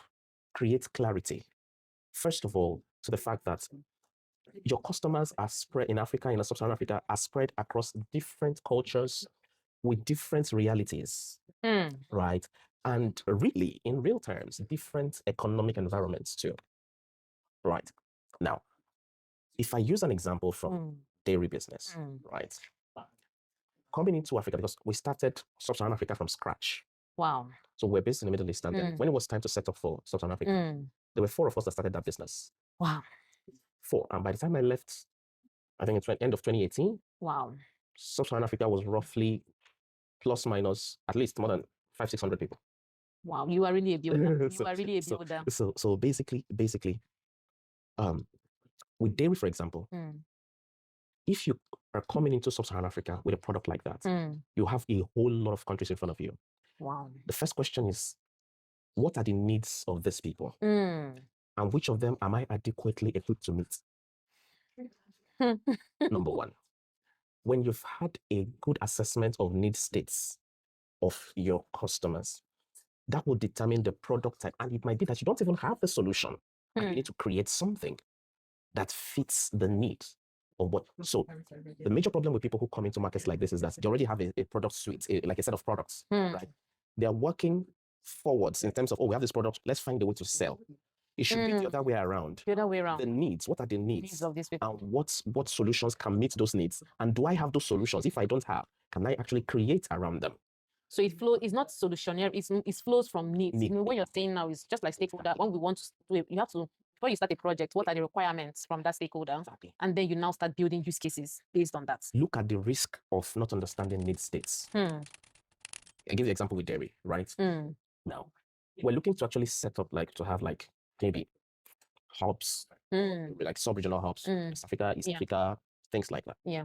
create clarity. First of all, to the fact that your customers are spread in Africa, in Sub-Saharan Africa, are spread across different cultures with different realities, right? And really, in real terms, different economic environments too, right? Now, if I use an example from dairy business, right? Coming into Africa, because we started Sub-Saharan Africa from scratch. Wow. So we're based in the Middle East, and then when it was time to set up for Sub-Saharan Africa, there were 4 of us that started that business. Wow. 4. And by the time I left, I think it's end of 2018. Wow. Sub-Saharan Africa was roughly plus minus at least more than 500-600 people. Wow, you are really a builder. You are really a builder. So basically, with dairy, for example, if you are coming into Sub-Saharan Africa with a product like that, you have a whole lot of countries in front of you. Wow. The first question is, what are the needs of these people? And which of them am I adequately equipped to meet? Number one, when you've had a good assessment of need states of your customers, that will determine the product type. And it might be that you don't even have the solution. And you need to create something that fits the need of what. So the major problem with people who come into markets like this is that they already have a product suite, like a set of products, right? They are working forwards in terms of, we have this product, let's find a way to sell. It should be the other way around. The other way around. The needs. What are the needs of these people? And what solutions can meet those needs? And do I have those solutions? If I don't have, can I actually create around them? So it flows. It's not solutionary. It flows from needs. What you're saying now is just like stakeholder. When we want to do it, you have to, before you start a project, what are the requirements from that stakeholder? Exactly. And then you now start building use cases based on that. Look at the risk of not understanding need states. I give you an example with dairy, right? Now, we're looking to actually set up to have maybe hubs, like sub-regional hubs, West Africa, East Africa, things like that. Yeah.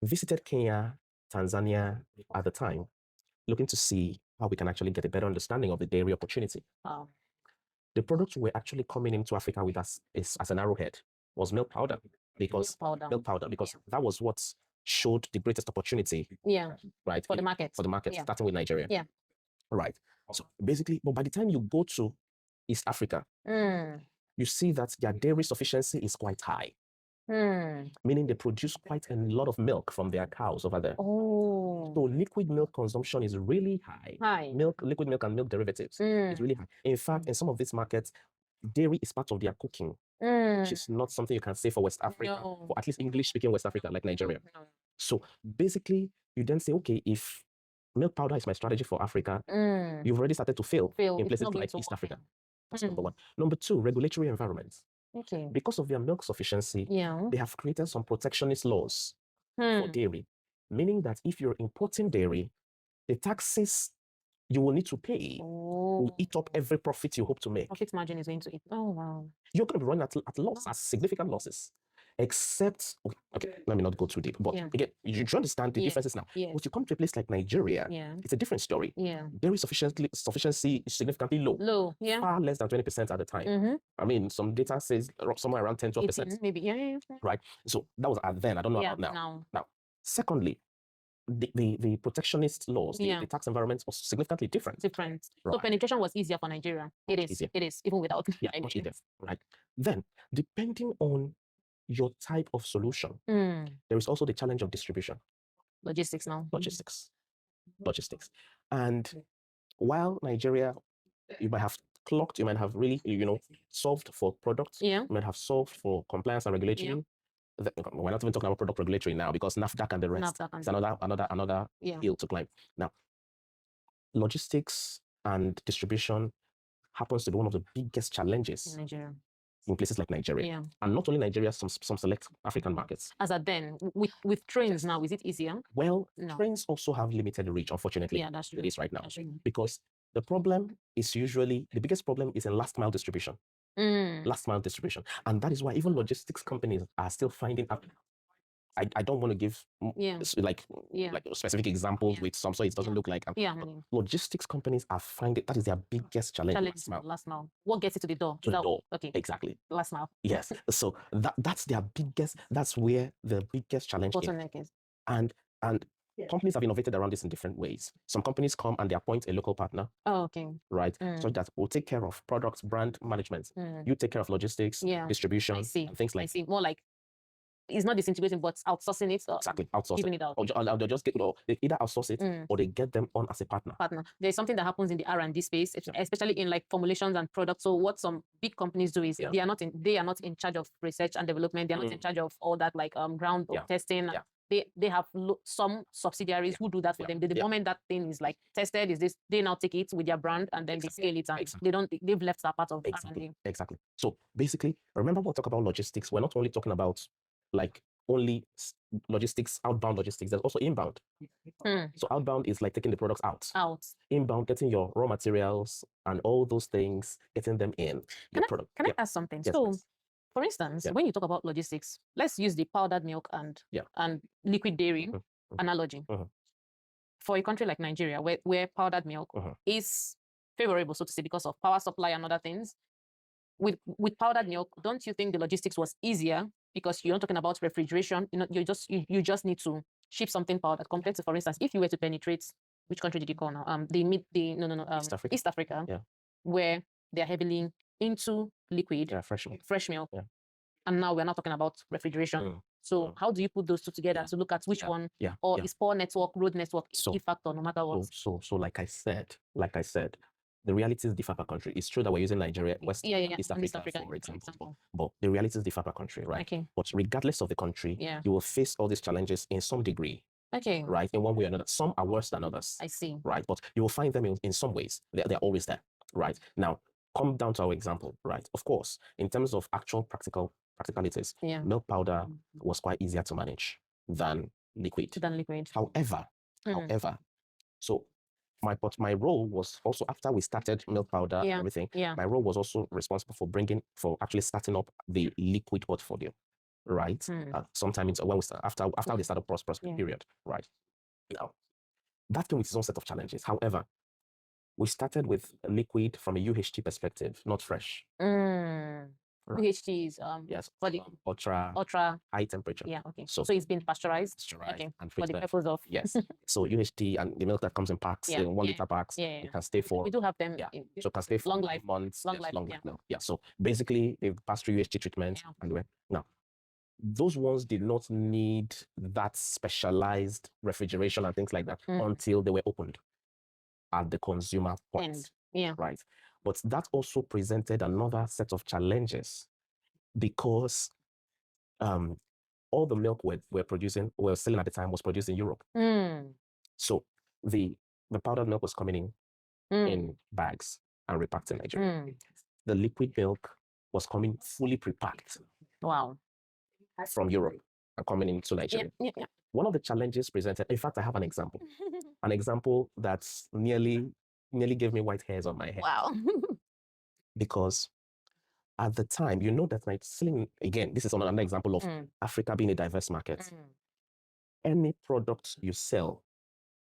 Visited Kenya, Tanzania at the time, looking to see how we can actually get a better understanding of the dairy opportunity. Wow. The products we're actually coming into Africa with as an arrowhead was milk powder. because milk powder, because that was what showed the greatest opportunity. Right. For the market. For the market, starting with Nigeria. Right. So basically, but by the time you go to East Africa, you see that their dairy sufficiency is quite high. Meaning they produce quite a lot of milk from their cows over there. So liquid milk consumption is really high. Liquid milk and milk derivatives is really high. In fact, in some of these markets, dairy is part of their cooking, which is not something you can say for West Africa, for at least English-speaking West Africa, like Nigeria. So basically, you then say, okay, if milk powder is my strategy for Africa, you've already started to fail in places like East Africa. That's number one. Number two, regulatory environments. Because of their milk sufficiency, they have created some protectionist laws for dairy, meaning that if you're importing dairy, the taxes you will need to pay will eat up every profit you hope to make. Profit margin is going to eat. Oh, wow. You're going to be running at loss, at significant losses. Except, okay, let me not go too deep, but again, you understand the differences now. But you come to a place like Nigeria, it's a different story. Dairy sufficiency is significantly low. Far less than 20% at the time. I mean, some data says somewhere around 10-12%. 18, maybe, Right? So that was then. I don't know about now. Now, secondly, the protectionist laws, the tax environment was significantly different. Right. So penetration was easier for Nigeria. It is, even without. Much easier. Right. Then, depending on your type of solution, there is also the challenge of distribution. Logistics now. Logistics. And while Nigeria, you might have clocked, you might have really, solved for products, you might have solved for compliance and regulatory. We're not even talking about product regulatory now because NAFDAC and the rest is another hill to climb. Now, logistics and distribution happens to be one of the biggest challenges in places like Nigeria. And not only Nigeria, some select African markets. As at then, with trains now, is it easier? Well, trains also have limited reach, unfortunately. That's true. It is right now. Because the biggest problem is in last mile distribution. Last mile distribution. And that is why even logistics companies are still finding out. I don't want to give like specific examples with some, so it doesn't look like. Logistics companies are finding that is their biggest challenge. Last mile. What gets it to the door? To the door. Okay. Exactly. Last mile. Yes. So that's their biggest. That's where the biggest challenge is. And companies have innovated around this in different ways. Some companies come and they appoint a local partner. Oh, okay. Right. So that will take care of products, brand management. You take care of logistics, distribution, and things like. I see. More like it's not disintegrating, but outsourcing it. Exactly, outsourcing. Giving it out. Or they'll just they either outsource it or they get them on as a partner. There's something that happens in the R&D space, especially in like formulations and products. So what some big companies do is they are not in charge of research and development. They are not in charge of all that like ground testing. They have some subsidiaries who do that for them. The moment that thing is like tested, they now take it with their brand and then they scale it and they've left that part of R&D. Exactly. So basically, remember when we talk about logistics, we're not only talking about like only logistics, outbound logistics, there's also inbound. So outbound is like taking the products out. Inbound, getting your raw materials and all those things, getting them in. Can I ask something? Yes, so, please. for instance, when you talk about logistics, let's use the powdered milk and liquid dairy analogy. For a country like Nigeria, where powdered milk is favorable, so to say, because of power supply and other things, with powdered milk, don't you think the logistics was easier because you're not talking about refrigeration? You just need to ship something powdered compared to, for instance, if you were to penetrate, which country did you call now? East Africa, where they're heavily into liquid, fresh milk. And now we're not talking about refrigeration. So how do you put those two together to look at which one, or is poor network, road network, key factor no matter what? So like I said, the realities differ per country. It's true that we're using Nigeria, East Africa, for example. But the realities differ per country, right? Okay. But regardless of the country, you will face all these challenges in some degree. Okay. Right? In one way or another. Some are worse than others. I see. Right? But you will find them in some ways. They're always there. Right? Now, come down to our example, right? Of course, in terms of actual practicalities, milk powder was quite easier to manage than liquid. However, so my role was also, after we started milk powder and everything, my role was also responsible for actually starting up the liquid portfolio, right? Sometime after the startup prosperous period, right? Now, that came with its own set of challenges. However, we started with liquid from a UHT perspective, not fresh. UHT is yes, for the ultra high temperature. Yeah, okay. So it's been pasteurized. Okay. And For the purpose of yes. So UHT and the milk that comes in packs, Yeah, in 1 liter packs, yeah. it can stay for we do have them. so it can stay for long life. months. Long yes, life, long yeah. life milk. Yeah. So basically they've passed through UHT treatment and now those ones did not need that specialized refrigeration and things like that until they were opened at the consumer point. Yeah. Right. But that also presented another set of challenges because all the milk we're selling at the time was produced in Europe. So the powdered milk was coming in bags and repacked in Nigeria. The liquid milk was coming fully prepacked. Wow. From Europe and coming into Nigeria. Yeah. One of the challenges presented, in fact, I have an example. An example that's nearly gave me white hairs on my head. Wow. Because at the time, you know that selling, again, this is another example of Africa being a diverse market. Any product you sell,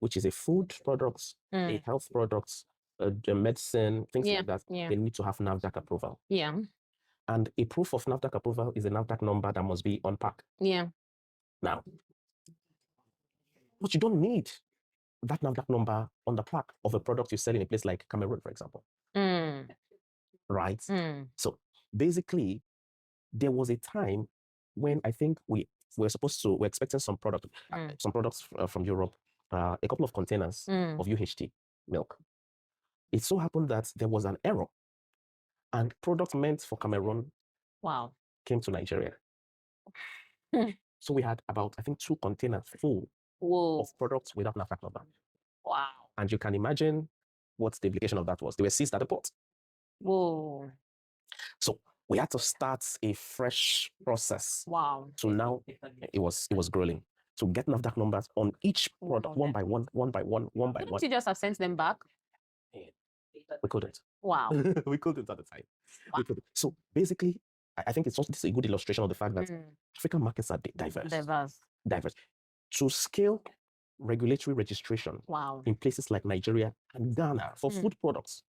which is a food product, a health product, a medicine, things like that, they need to have NAFDAC approval. Yeah. And a proof of NAFDAC approval is a NAFDAC number that must be on pack. Yeah. Now, but you don't need that NAFDAC number on the pack of a product you sell in a place like Cameroon, for example. Right? So basically, there was a time when I think we're expecting some products from Europe, a couple of containers of UHT milk. It so happened that there was an error, and product meant for Cameroon came to Nigeria. So we had about, I think, 2 containers full of products without NAFDAC number. Wow. And you can imagine what the implication of that was. They were seized at the port. Whoa. So we had to start a fresh process. Wow. So now it was grueling to get NAFDAC numbers on each product, one by one. Couldn't you just have sent them back? We couldn't. Wow. We couldn't at the time. Wow. So basically, I think this is a good illustration of the fact that African markets are diverse. To scale regulatory registration in places like Nigeria and Ghana for food products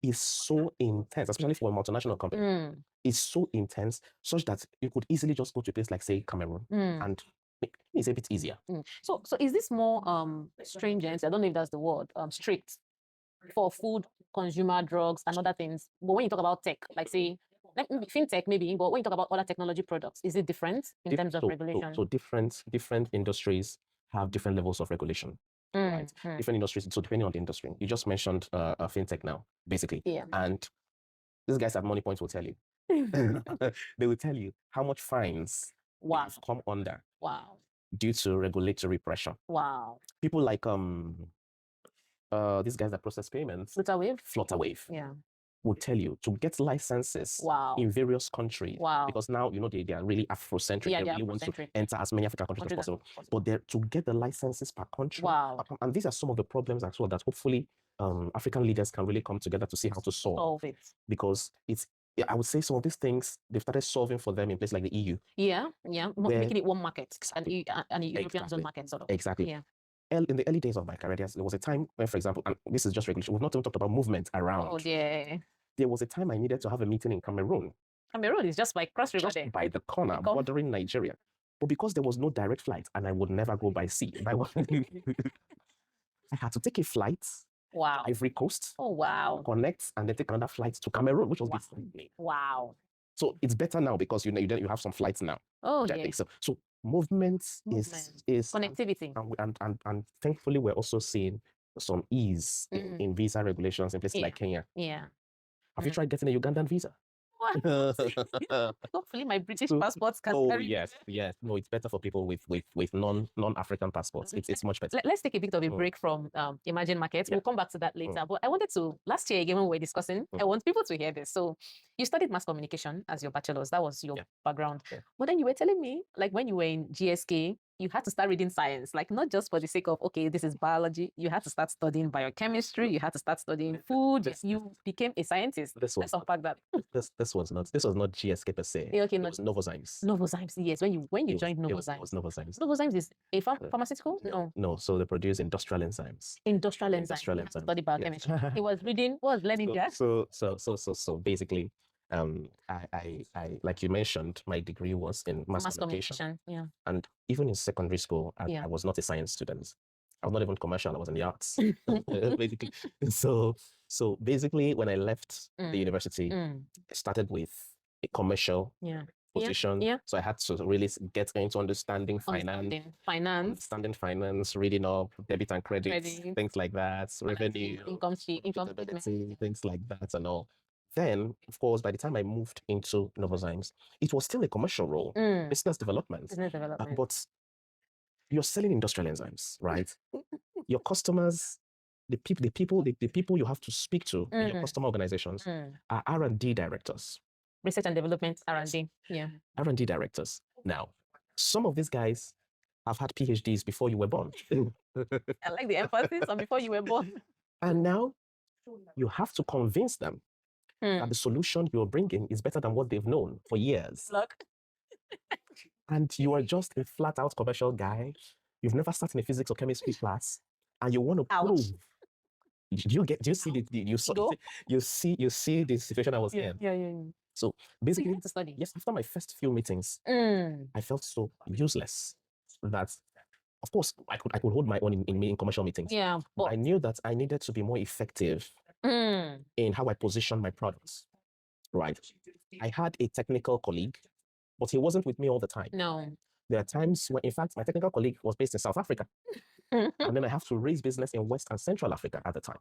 is so intense, especially for a multinational company. It's so intense such that you could easily just go to a place like, say, Cameroon and it's a bit easier. So is this more stringent? I don't know if that's the word, strict for food, consumer drugs, and other things. But when you talk about tech, like say, fintech maybe, but when you talk about other technology products, is it different in terms of regulation? So different industries have different levels of regulation. Right? Different industries, so depending on the industry. You just mentioned fintech now, basically. Yeah. And these guys at Money Points will tell you. They will tell you how much fines have come under due to regulatory pressure. Wow. People like these guys that process payments, Flutterwave, will tell you to get licenses in various countries because now they are really Afrocentric. They really want to enter as many African countries as possible. But to get the licenses per country, and these are some of the problems as well that hopefully African leaders can really come together to see how to solve it. Because I would say some of these things they've started solving for them in places like the EU. Making it one market and a European zone market sort of. Exactly. In the early days of my career, there was a time when, for example, and this is just regulation, we've not even talked about movement around. Oh, yeah. There was a time I needed to have a meeting in Cameroon. Cameroon is just by cross river there. By the corner, bordering Nigeria. But because there was no direct flight and I would never go by sea, I had to take a flight. Ivory Coast. Oh, wow. Connect and then take another flight to Cameroon, which was before me. Wow. So it's better now because you have some flights now. Oh, yeah. So movement is connectivity. And thankfully we're also seeing some ease in visa regulations in places like Kenya. Yeah. Have you tried getting a Ugandan visa? Hopefully my British passports can carry. Yes. No, it's better for people with non-African passports. It's much better. Let's take a bit of a break from emerging markets. We'll come back to that later. But I wanted to, last year again when we were discussing, I want people to hear this. So you studied mass communication as your bachelor's. That was your background. But then you were telling me, like when you were in GSK, you had to start reading science, like not just for the sake of, okay, this is biology. You had to start studying biochemistry. You had to start studying food. You became a scientist. Let's unpack that. This was not GSK per se. Okay, it was Novozymes. Novozymes, yes. When you joined Novozymes. It was Novozymes. Novozymes is a pharmaceutical? No, so they produce industrial enzymes. Industrial enzymes. Study biochemistry. He was learning that. So basically, like you mentioned, my degree was in mass communication. Yeah. And even in secondary school, I was not a science student. I was not even commercial. I was in the arts, basically. So basically, when I left the university, I started with a commercial position. So I had to really get into understanding finance, reading up debit and credit, things like that, revenue, income statement, things like that, and all. Then, of course, by the time I moved into Novozymes, it was still a commercial role, business development. But you're selling industrial enzymes, right? Your customers, the people you have to speak to in your customer organizations are R&D directors. Research and development, R&D. Yeah. R&D directors. Now, some of these guys have had PhDs before you were born. I like the emphasis on before you were born. And now you have to convince them that the solution you're bringing is better than what they've known for years. Look. And you are just a flat-out commercial guy. You've never sat in a physics or chemistry class, and you want to prove. Do you see the situation I was in? Yeah. So basically, you had to study. Yes, after my first few meetings, I felt so useless that, of course, I could hold my own in commercial meetings. Yeah, but I knew that I needed to be more effective in how I position my products. Right. I had a technical colleague, but he wasn't with me all the time. No. There are times when, in fact, my technical colleague was based in South Africa. And then I have to raise business in West and Central Africa at the time.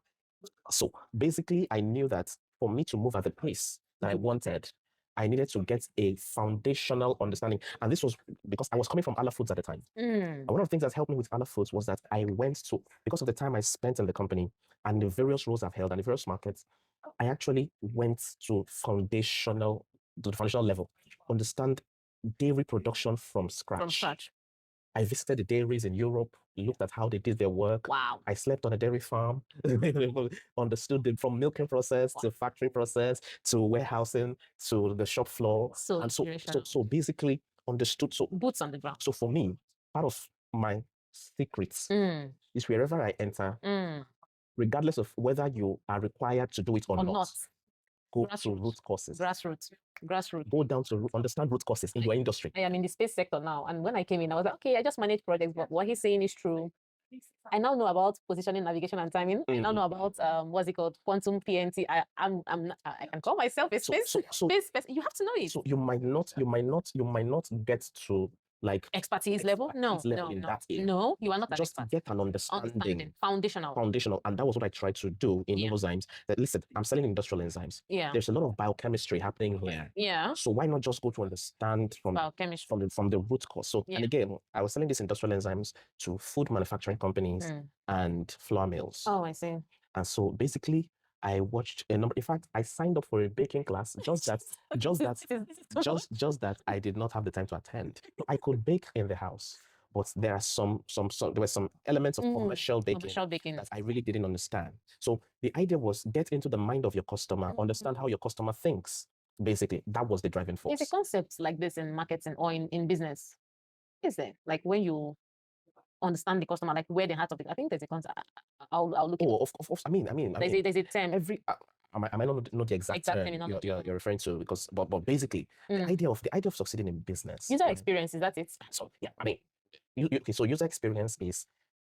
So basically, I knew that for me to move at the pace that I wanted, I needed to get a foundational understanding. And this was because I was coming from Arla Foods at the time. And one of the things that helped me with Arla Foods was that I went to, because of the time I spent in the company and the various roles I've held and the various markets, I actually went to the foundational level, understand dairy production from scratch. I visited the dairies in Europe, looked at how they did their work. Wow. I slept on a dairy farm, understood from milking process to factory process to warehousing to the shop floor. So basically understood. So boots on the ground. So for me, part of my secrets is wherever I enter, regardless of whether you are required to do it or not. Go to root causes. Grassroots. Go down to understand root causes in your industry. I am in the space sector now. And when I came in, I was like, okay, I just manage projects, but what he's saying is true. I now know about positioning, navigation, and timing. I now know about what's it called, quantum PNT. I can call myself a space. You have to know it. So you might not get to like expertise level. No, you are not just an expert. Get an understanding. Foundational. And that was what I tried to do in Novozymes. That listen, I'm selling industrial enzymes. Yeah. There's a lot of biochemistry happening here. Yeah. So why not just go to understand from biochemistry from the root cause? So and again, I was selling these industrial enzymes to food manufacturing companies and flour mills. Oh, I see. And so basically, I watched a number. In fact, I signed up for a baking class. Just that I did not have the time to attend. I could bake in the house, but there are there were some elements of commercial baking that I really didn't understand. So the idea was get into the mind of your customer, understand how your customer thinks. Basically, that was the driving force. There's a concept like this in marketing or in business. Is there like when you understand the customer, like where the heart of it? I think there's a concept. I'll look. Oh, of course. I mean, there's a term. I might not know the exact term you're referring to, because but basically the idea of succeeding in business. User experience, is that it? So yeah, I mean, so user experience is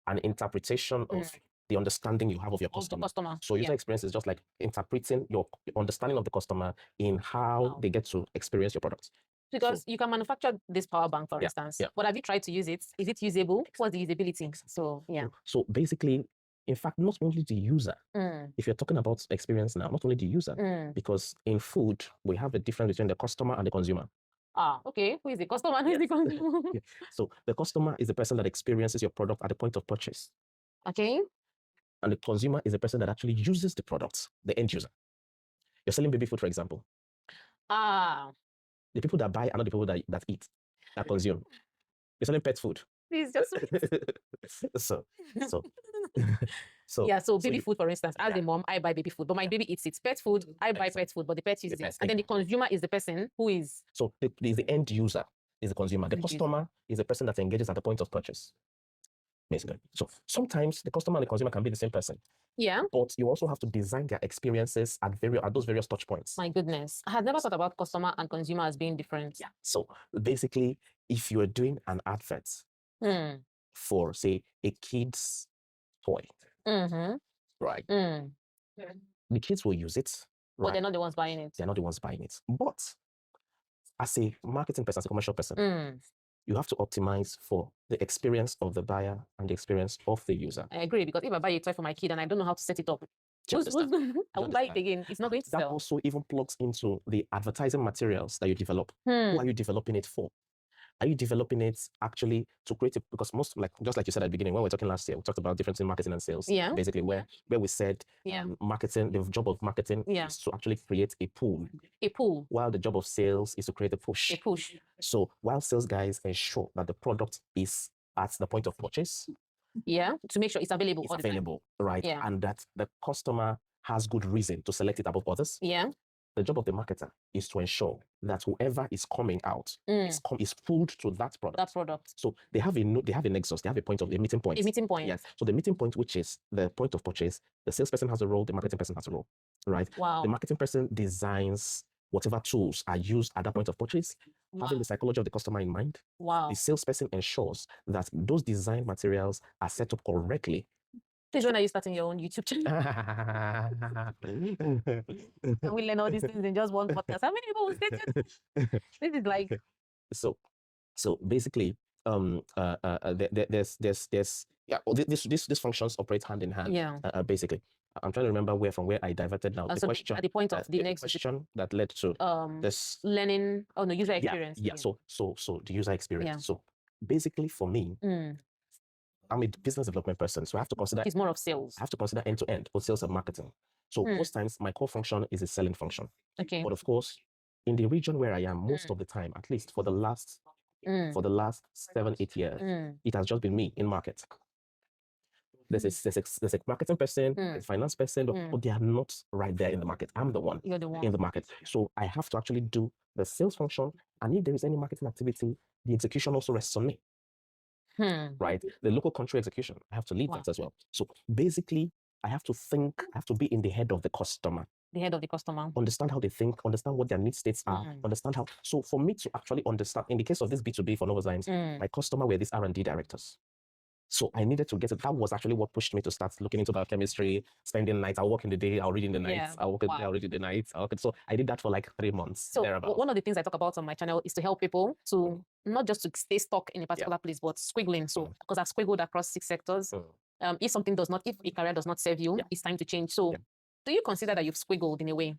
an interpretation of the understanding you have of your customer. So user experience is just like interpreting your understanding of the customer in how they get to experience your products. Because you can manufacture this power bank, for instance. But have you tried to use it? Is it usable? What's the usability? So yeah. So basically, in fact, not only the user. If you're talking about experience now, not only the user, because in food we have a difference between the customer and the consumer. Ah, okay. Who is the customer? Who is the consumer? So the customer is the person that experiences your product at the point of purchase. Okay. And the consumer is the person that actually uses the product, the end user. You're selling baby food, for example. The people that buy are not the people that eat, that consume. You're selling pet food. Please just so baby food, for instance, as a mom, I buy baby food, but my baby eats it. Pet food, I buy pet food, but the pet uses it. And then the consumer is the person who is. So the end user is the consumer. The customer is the person that engages at the point of purchase. basically. So sometimes the customer and the consumer can be the same person. Yeah. But you also have to design their experiences at those various touch points. My goodness. I had never thought about customer and consumer as being different. Yeah. So basically, if you are doing an advert for, say, a kid's toy, right? The kids will use it. But they're not the ones buying it. They're not the ones buying it. But as a marketing person, as a commercial person, you have to optimize for the experience of the buyer and the experience of the user. I agree, because if I buy a toy for my kid and I don't know how to set it up, I won't buy it again. It's not going to sell. That also even plugs into the advertising materials that you develop. Who are you developing it for? Are you developing it actually to create it? Because just like you said at the beginning, when we were talking last year, we talked about difference in marketing and sales. Yeah. Basically, where we said marketing, the job of marketing is to actually create a pool. A pool. While the job of sales is to create a push. A push. So while sales guys ensure that the product is at the point of purchase. Yeah. To make sure it's available. It's available, right? Yeah. And that the customer has good reason to select it above others. Yeah. The job of the marketer is to ensure that whoever is coming out is pulled to that product. That product. So they have a nexus, they have a meeting point. A meeting point. Yes. So the meeting point, which is the point of purchase, the salesperson has a role, the marketing person has a role, right? Wow. The marketing person designs whatever tools are used at that point of purchase, having the psychology of the customer in mind. Wow. The salesperson ensures that those design materials are set up correctly. Please, when are you starting your own YouTube channel? We learn all these things in just one podcast. How many people will stay tuned? This is like so basically these functions operate hand in hand. Yeah. Basically, I'm trying to remember from where I diverted now. The question at the point of the next question that led to this learning. Oh no, user experience. Yeah. So the user experience. Yeah. So basically, for me. I'm a business development person, so I have to consider. It's more of sales. I have to consider end to end, both sales and marketing. So most times, my core function is a selling function. Okay. But of course, in the region where I am, most of the time, at least for the last 7-8 years, it has just been me in market. There's a marketing person, there's a finance person, but they are not right there in the market. I'm the one, You're the one in the market. So I have to actually do the sales function, and if there is any marketing activity, the execution also rests on me. Right? The local country execution, I have to lead that as well. So basically, I have to think, I have to be in the head of the customer. The head of the customer. Understand how they think, understand what their need states are, understand how. So for me to actually understand, in the case of this B2B for Novozymes, my customer were these R&D directors. So I needed to get it. That was actually what pushed me to start looking into biochemistry, spending nights. I'll work in the day, I'll read in the night. I'll work in the day, I'll read in the night. So I did that for like 3 months. So one of the things I talk about on my channel is to help people to not just to stay stuck in a particular place, but squiggling. So because I've squiggled across 6 sectors, if a career does not serve you, it's time to change. So do you consider that you've squiggled in a way?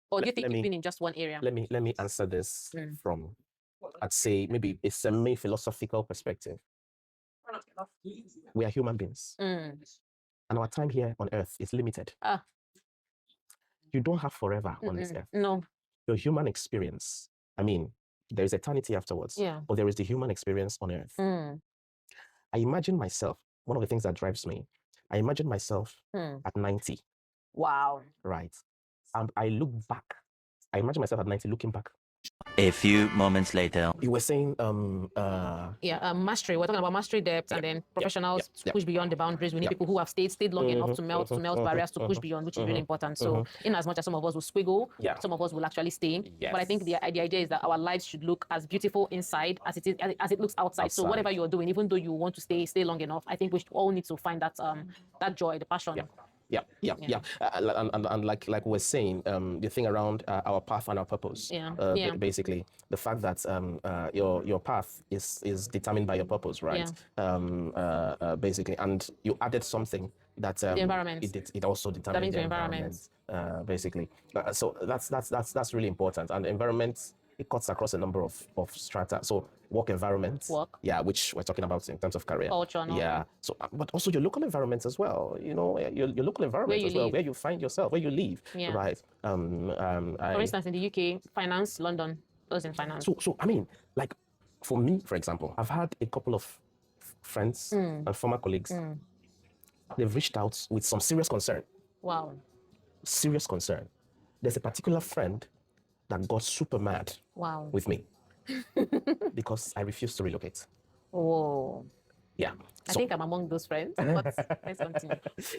Or do you think you've been in just one area? Let me answer this from, I'd say, maybe a semi-philosophical perspective. We are human beings. And our time here on earth is limited. You don't have forever on this earth. No. Your human experience, I mean, there is eternity afterwards. But there is the human experience on earth. I imagine myself, one of the things that drives me, I imagine myself at 90. Wow. Right. And I look back. I imagine myself at 90 looking back. A few moments later. You were saying mastery. We're talking about mastery depth, and then professionals push beyond the boundaries. We need people who have stayed long enough to melt barriers, to push beyond, which is really important. So in as much as some of us will squiggle, some of us will actually stay. But I think the idea is that our lives should look as beautiful inside as it looks outside. So whatever you're doing, even though you want to stay long enough, I think we should all need to find that that joy, the passion. And like we're saying, the thing around our path and our purpose. Basically, the fact that your path is determined by your purpose, right? Basically, and you added something that the environment. It also determines the environment. Basically, so that's really important. And the environment, it cuts across a number of strata. So work environment, which we're talking about in terms of career. Culture, So, but also your local environment as well. You know, your local environment as well, where you find yourself, where you live, right? For instance, in the UK, finance, London, those in finance. So I mean, like for me, for example, I've had a couple of friends and former colleagues. They've reached out with some serious concern. Wow. Serious concern. There's a particular friend that got super mad with me because I refused to relocate. Oh. Yeah. I think I'm among those friends, but let's continue.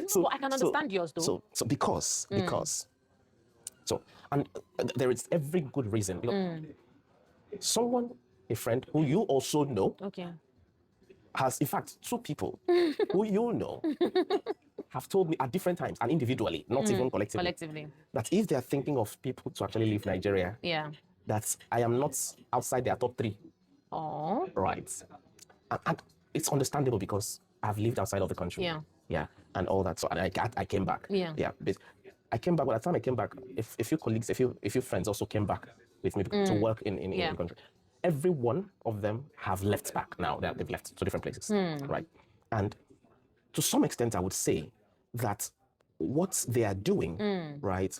So I can understand yours though. So because, and there is every good reason. Someone, a friend who you also know, has in fact 2 people who you know have told me at different times and individually, not even collectively, that if they are thinking of people to actually leave Nigeria, that I am not outside their top 3. Oh. Right. And it's understandable because I've lived outside of the country. Yeah. And all that. So I came back. Yeah. But I came back. By the time I came back, if few colleagues, a few friends also came back with me to work in the country. Every one of them have left back now. They've left to different places. Right. And to some extent, I would say that what they are doing, right,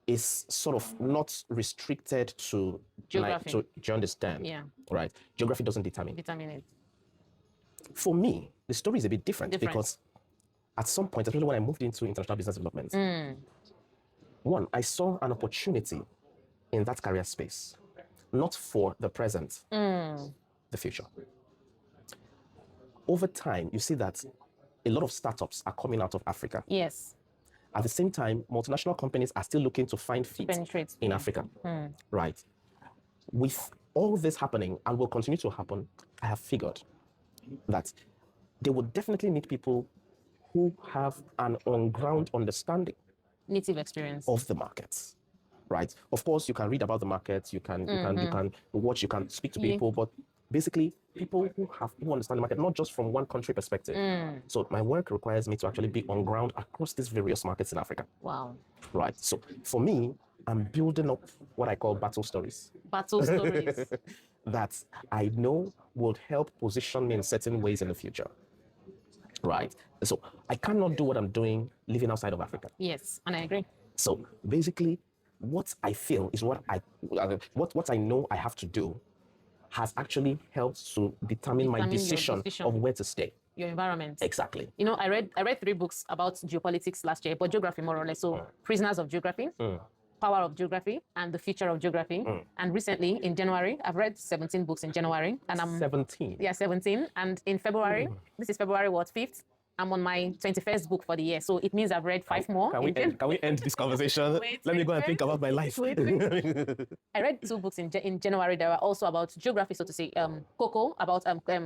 is sort of not restricted to geography. Do you understand? Right. Geography doesn't determine it. For me, the story is a bit different. Because at some point, especially when I moved into international business development, one, I saw an opportunity in that career space, not for the present, the future. Over time, you see that a lot of startups are coming out of Africa. Yes. At the same time, multinational companies are still looking to find feet in Africa. Right. With all this happening, and will continue to happen, I have figured that they would definitely need people who have an on-ground understanding, native experience of the markets. Right. Of course, you can read about the markets, you can watch, you can speak to people, but basically people who understand the market, not just from one country perspective. So my work requires me to actually be on ground across these various markets in Africa. Wow. Right. So for me, I'm building up what I call battle stories. Battle stories. That I know would help position me in certain ways in the future. Right. So I cannot do what I'm doing living outside of Africa. Yes, and I agree. So basically, what I feel is what I know I have to do has actually helped to determine my decision of where to stay. Your environment. Exactly. You know, I read 3 books about geopolitics last year, but geography more or less. So Prisoners of Geography, Power of Geography, and The Future of Geography. And recently, in January, I've read 17 books in January. And I'm 17? Yeah, 17. And in February, this is February 5th, I'm on my 21st book for the year. So it means I've read 5 more. Can we end this conversation? Let me go and think about my life. I read 2 books in January that were also about geography, so to say. Cocoa, about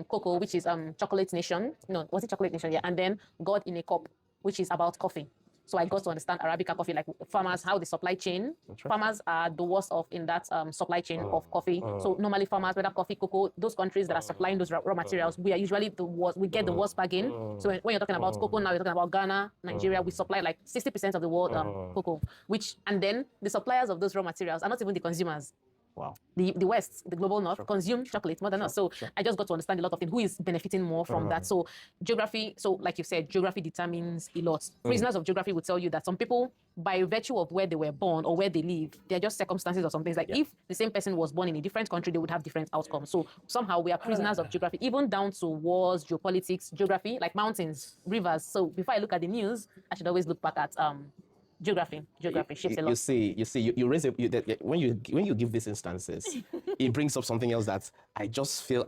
cocoa, which is Chocolate Nation. No, was it Chocolate Nation? Yeah. And then God in a Cup, which is about coffee. So I got to understand Arabica coffee, like farmers, how the supply chain. Farmers are the worst off in that supply chain of coffee. So normally farmers, whether coffee, cocoa, those countries that are supplying those raw materials, we are usually the worst. We get the worst bargain. So when you're talking about cocoa, now you're talking about Ghana, Nigeria, we supply like 60% of the world cocoa. And then the suppliers of those raw materials are not even the consumers. Wow. The West, the global North, consume chocolate more than us. So I just got to understand a lot of things. Who is benefiting more from that? So geography, so like you said, geography determines a lot. Prisoners of Geography would tell you that some people, by virtue of where they were born or where they live, they're just circumstances or some things. Like if the same person was born in a different country, they would have different outcomes. So somehow we are prisoners of geography, even down to wars, geopolitics, geography, like mountains, rivers. So before I look at the news, I should always look back at geography shapes a lot. You see, you raise when you give these instances, it brings up something else that I just feel.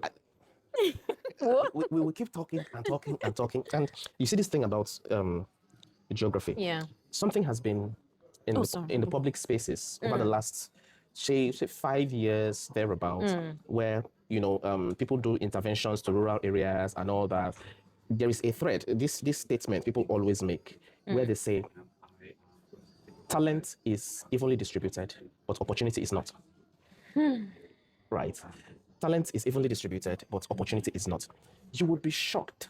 We will keep talking and talking and talking, and you see this thing about geography. Yeah. Something has been in the public spaces over the last say 5 years thereabouts, where people do interventions to rural areas and all that. There is a thread. This statement people always make, where they say, talent is evenly distributed, but opportunity is not. Right. Talent is evenly distributed, but opportunity is not. You would be shocked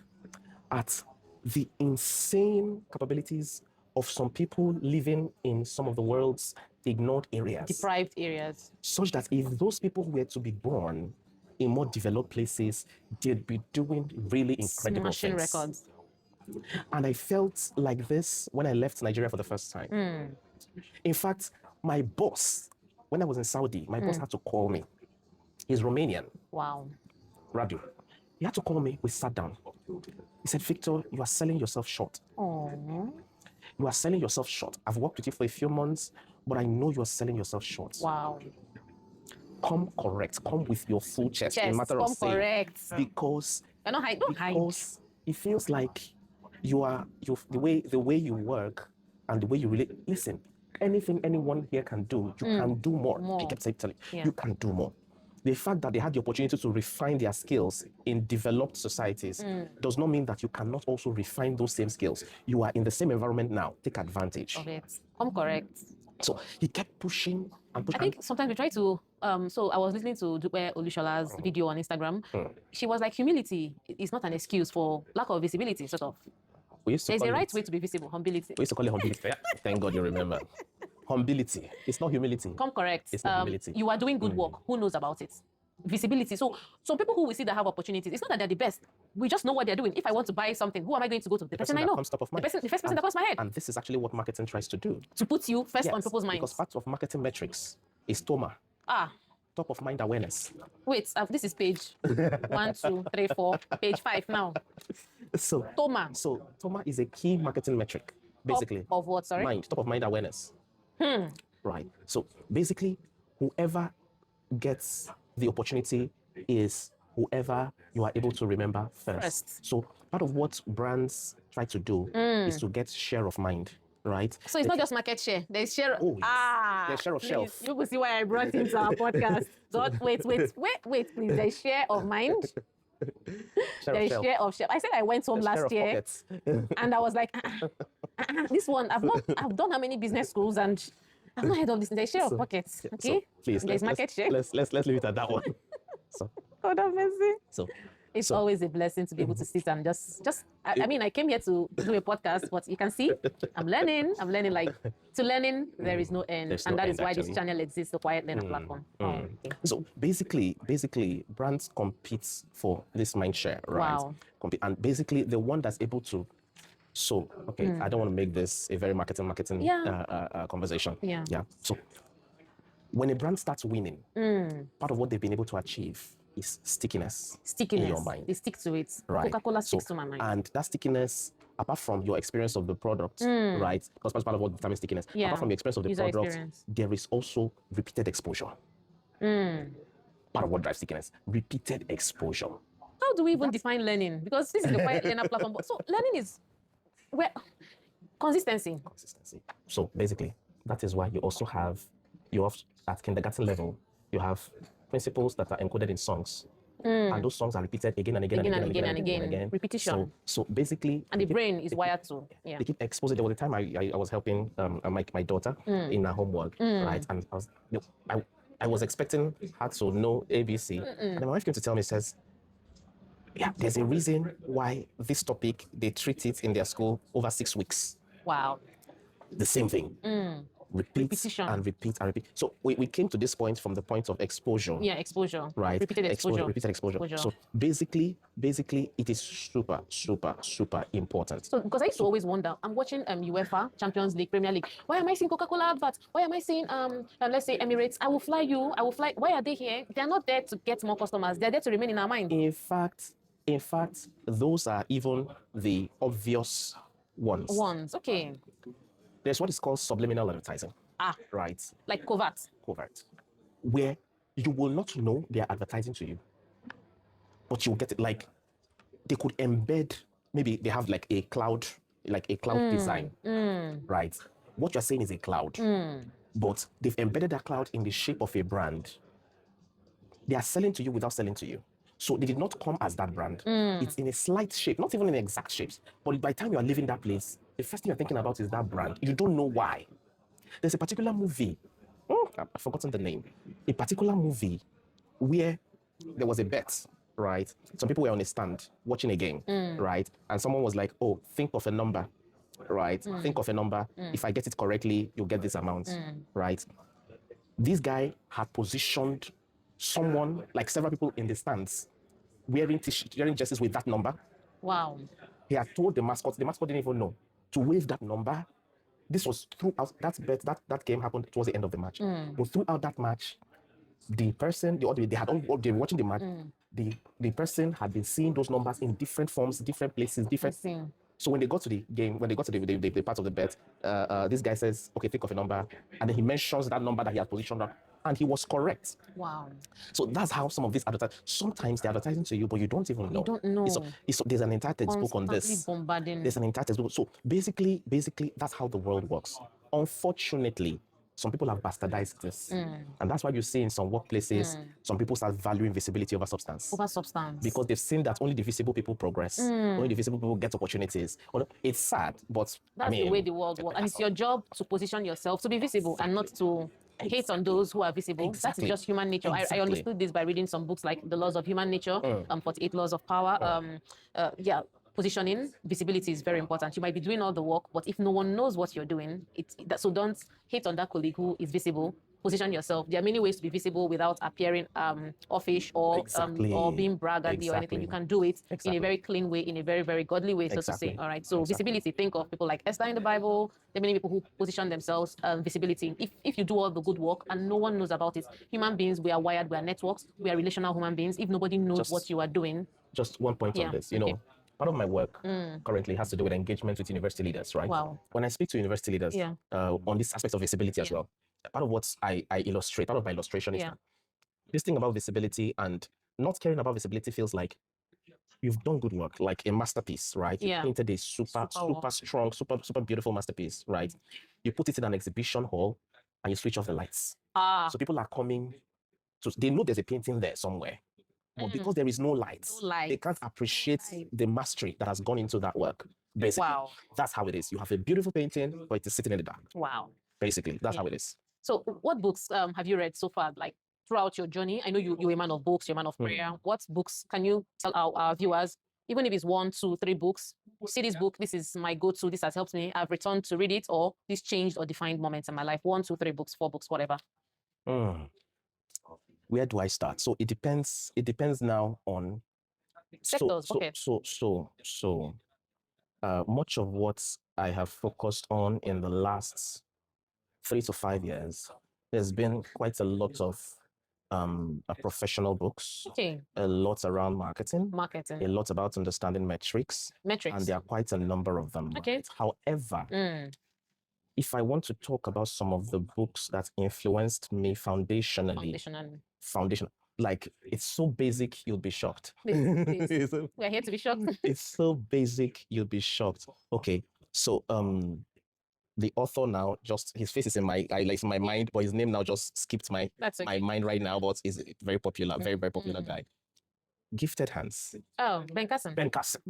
at the insane capabilities of some people living in some of the world's ignored areas. Deprived areas. Such that if those people were to be born in more developed places, they'd be doing really incredible Smashing things. records. And I felt like this when I left Nigeria for the first time. In fact, my boss, when I was in Saudi, my boss had to call me. He's Romanian. Wow. Radu. He had to call me. We sat down. He said, Victor, you are selling yourself short. Aww. You are selling yourself short. I've worked with you for a few months, but I know you are selling yourself short. Wow. Come correct. Come with your full chest. In a matter of saying. Correct. Because You're not hide. Don't hide. Because it feels like the way you work and the way you really listen. Anything anyone here can do, you can do more. They kept telling you can do more. The fact that they had the opportunity to refine their skills in developed societies does not mean that you cannot also refine those same skills. You are in the same environment now. Take advantage of it. I'm correct. So he kept pushing and pushing. I think sometimes we try to, so I was listening to Dupe Olushola's video on Instagram. She was like, humility is not an excuse for lack of visibility, sort of. There's a right way to be visible, humility. We used to call it humility. Thank God you remember. Humility. It's not humility. Come correct. It's not humility. You are doing good work. Who knows about it? Visibility. So people who we see that have opportunities, it's not that they're the best. We just know what they're doing. If I want to buy something, who am I going to go to? The person I know. Comes top of mind. The first person that comes to my head. And this is actually what marketing tries to do. To put you first on people's minds. Because part of marketing metrics is TOMA. Top of mind awareness. Wait, this is page 1, 2, 3, 4, page 5 now. So TOMA. So TOMA is a key marketing metric, basically. Top of what, sorry? Top of mind awareness. Right. So basically, whoever gets the opportunity is whoever you are able to remember first. So part of what brands try to do is to get share of mind. Right. So it's not just market share. There's share. Oh, yes. There's share of shelf. You will see why I brought into our podcast. God, wait, please. There's share of mind. There's share of shelf. I said I went home last year, and I was like, this one. I've done how many business schools, and I've not heard of this. There's share of pockets. Okay. So, please. There's market share. Let's leave it at that one. So. God have mercy. So. It's always a blessing to be able to sit and I mean, I came here to do a podcast, but you can see I'm learning like to learning, there is no end. And that is why this channel exists, the Quiet Learner platform. Okay. So basically, brands compete for this mind share, right? Wow. And basically the one that's able to, I don't want to make this a very marketing conversation. Yeah. So when a brand starts winning, part of what they've been able to achieve is stickiness in your mind. They stick to it. Right. Coca-Cola sticks to my mind. And that stickiness, apart from your experience of the product, right? Because that's part of what determines stickiness. Apart from the experience of the product, there is also repeated exposure. Part of what drives stickiness. Repeated exposure. How do we even define learning? Because this is the Quiet Learner platform. So learning is consistency. So basically, that is why you have at kindergarten level, you have principles that are encoded in songs. And those songs are repeated again and again. Repetition. So basically... And the brain is wired to. Yeah. They keep exposing. There was a time I was helping my daughter in her homework, right? And I was expecting her to know ABC. And then my wife came to tell me, says, there's a reason why this topic, they treat it in their school over 6 weeks. Wow. The same thing. Repetition. And repeat. So we came to this point from the point of exposure. Yeah, exposure. Right. Repeated exposure. Repeated exposure. So basically, it is super, super, super important. So because I used to always wonder, I'm watching UEFA, Champions League, Premier League. Why am I seeing Coca-Cola adverts? Why am I seeing let's say Emirates? I will fly. Why are they here? They're not there to get more customers. They're there to remain in our mind. In fact, those are even the obvious ones. Okay. There's what is called subliminal advertising. Right. Like covert. Where you will not know they are advertising to you, but you'll get it. Like they could embed, maybe they have like a cloud design, right? What you're saying is a cloud, but they've embedded that cloud in the shape of a brand. They are selling to you without selling to you. So they did not come as that brand. It's in a slight shape, not even in exact shapes. But by the time you are leaving that place, the first thing you're thinking about is that brand. You don't know why. There's a particular movie, I've forgotten the name, a particular movie where there was a bet, right? Some people were on a stand watching a game, right? And someone was like, think of a number, right? Think of a number. If I get it correctly, you'll get this amount, right? This guy had positioned someone, like several people in the stands, wearing jerseys with that number. Wow. He had told the mascot didn't even know, to wave that number. This was throughout that game happened towards the end of the match. But throughout that match, the person, they were watching the match, the person had been seeing those numbers in different forms, different places, So when they got to the game, when they got to the part of the bet, this guy says, okay, think of a number. And then he mentions that number that he had positioned on. And he was correct. Wow. So that's how some of these advertisers, sometimes they're advertising to you, but you don't even know. You don't know. There's an entire textbook on this. Bombarding. There's an entire textbook. So basically, that's how the world works. Unfortunately, some people have bastardized this. And that's why you see in some workplaces, some people start valuing visibility over substance. Over substance. Because they've seen that only the visible people progress. Only the visible people get opportunities. It's sad, but that's the way the world works. And it's your job to position yourself to be visible and not to hate on those who are visible. Exactly. That's just human nature. Exactly. I understood this by reading some books like The Laws of Human Nature, 48 Laws of Power. Positioning, visibility is very important. You might be doing all the work, but if no one knows what you're doing, so don't hate on that colleague who is visible. Position yourself. There are many ways to be visible without appearing offish or being braggarty or anything. You can do it in a very clean way, in a very, very godly way, so to say. All right. So visibility, think of people like Esther in the Bible. There are many people who position themselves visibility. If you do all the good work and no one knows about it, human beings, we are wired, we are networks, we are relational human beings. If nobody knows what you are doing. Just one point on this, you know, part of my work currently has to do with engagement with university leaders, right? Wow. When I speak to university leaders on this aspect of visibility as well, part of what I illustrate, part of my illustration is that this thing about visibility and not caring about visibility feels like you've done good work, like a masterpiece, right? You painted a super strong, super beautiful masterpiece, right? You put it in an exhibition hall and you switch off the lights. So people are coming, they know there's a painting there somewhere. But because there is no light, they can't appreciate the mastery that has gone into that work. Basically, that's how it is. You have a beautiful painting, but it is sitting in the dark. Wow. Basically, that's how it is. So what books have you read so far, like throughout your journey? I know you're a man of books, you're a man of prayer. What books can you tell our viewers, even if it's 1, 2, 3 books, see this book, this is my go-to, this has helped me, I've returned to read it, or this changed or defined moments in my life? 1, 2, 3 books, 4 books, whatever. Where do I start? So it depends now on sectors. Much of what I have focused on in the last 3 to 5 years, there's been quite a lot of professional books, a lot around marketing, a lot about understanding metrics, and there are quite a number of them. Right? However, if I want to talk about some of the books that influenced me foundational, like it's so basic, you'll be shocked. Please. We're here to be shocked. It's so basic, you'll be shocked. Okay, so the author now, just his face is in my mind, but his name now just skipped my mind right now. But is very popular, very popular guy. Gifted Hands. Oh, Ben Carson.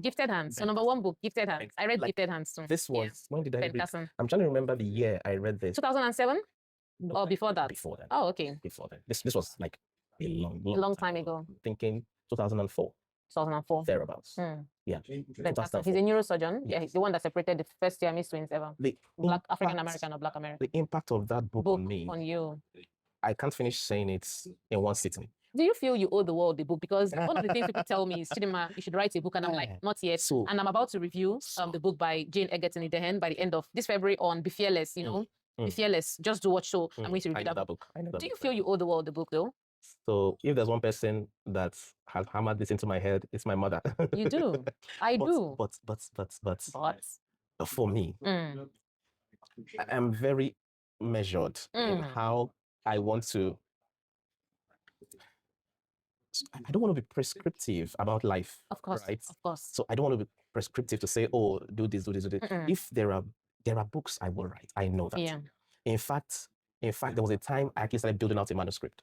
Gifted Hands. So number 1 book, Gifted Hands. I read Gifted Hands too. This was, when did I read? I'm trying to remember the year I read this. 2007? No, or before that? Before that. Oh, okay. Before that. This was like a long time ago. I'm thinking 2004. 2004. Thereabouts. Yeah. Ben Carson. He's a neurosurgeon. Yeah, he's the one that separated the first Siamese twins ever. Black African American or Black American. The impact of that book on me. On you. I can't finish saying it in one sitting. Do you feel you owe the world the book? Because one of the things people tell me is, Chidima, you should write a book. And I'm like, not yet. And I'm about to review the book by Jane Egerton Idehen by the end of this February on Be Fearless, you know. Be Fearless. Just do what show. I'm going to review that book. Do you feel you owe the world the book though? So if there's one person that has hammered this into my head, it's my mother. You do. I do. But for me, I am very measured in how I want to. I don't want to be prescriptive about life. Of course, right? Of course. So I don't want to be prescriptive to say, oh, do this, do this, do this. If there are books I will write, I know that. Yeah. In fact, there was a time I actually started building out a manuscript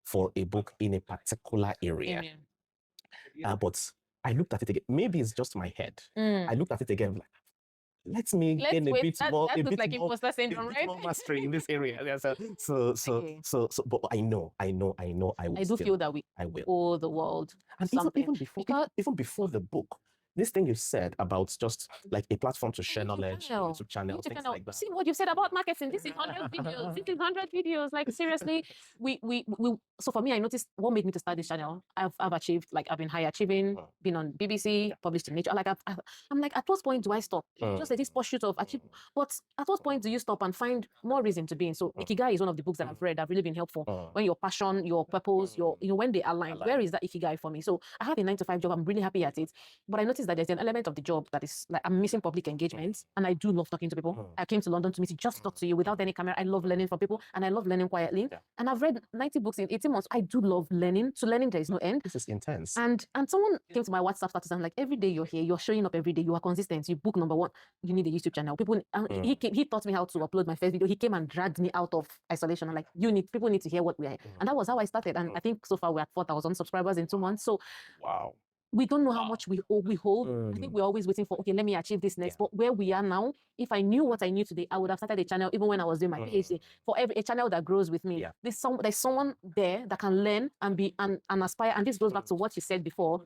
for a book in a particular area. But I looked at it again. Maybe it's just my head. I looked at it again, like, let me gain a bit more. That looks like imposter syndrome, right? More mastery in this area. Yeah, but I know. I will. I do feel that I will owe the world. And even before the book, this thing you said about just like a platform to share knowledge, YouTube channel, things like that. See what you said about marketing. This is 100 videos. This is 100 videos. Like seriously, we. So for me, I noticed what made me to start this channel. I've achieved, like I've been high achieving, been on BBC, published in Nature. Like I'm like, at what point do I stop? Just like this pursuit of achieve. But at what point do you stop and find more reason to be in? So Ikigai is one of the books that I've read that have really been helpful. When your passion, your purpose, when they align, where is that Ikigai for me? So I have a 9-to-5 job. I'm really happy at it. But I noticed noticed that there's an element of the job that is like I'm missing public engagement, and I do love talking to people. I came to London to meet you, just to talk to you without any camera. I love learning from people, and I love learning quietly. And I've read 90 books in 18 months. I do love learning. To learning, there is no end. This is intense. And someone came to my WhatsApp status and like, every day you're here, you're showing up every day, you are consistent. You book number one, you need a YouTube channel. People, he taught me how to upload my first video. He came and dragged me out of isolation. I'm like, people need to hear what we are. And that was how I started. And I think so far we're at 4,000 subscribers in 2 months. So wow. We don't know how much we hold. I think we're always waiting for, okay, let me achieve this next. But where we are now, if I knew what I knew today, I would have started a channel even when I was doing my PhD. For a channel that grows with me. There's someone there that can learn and be and aspire. And this goes back to what you said before.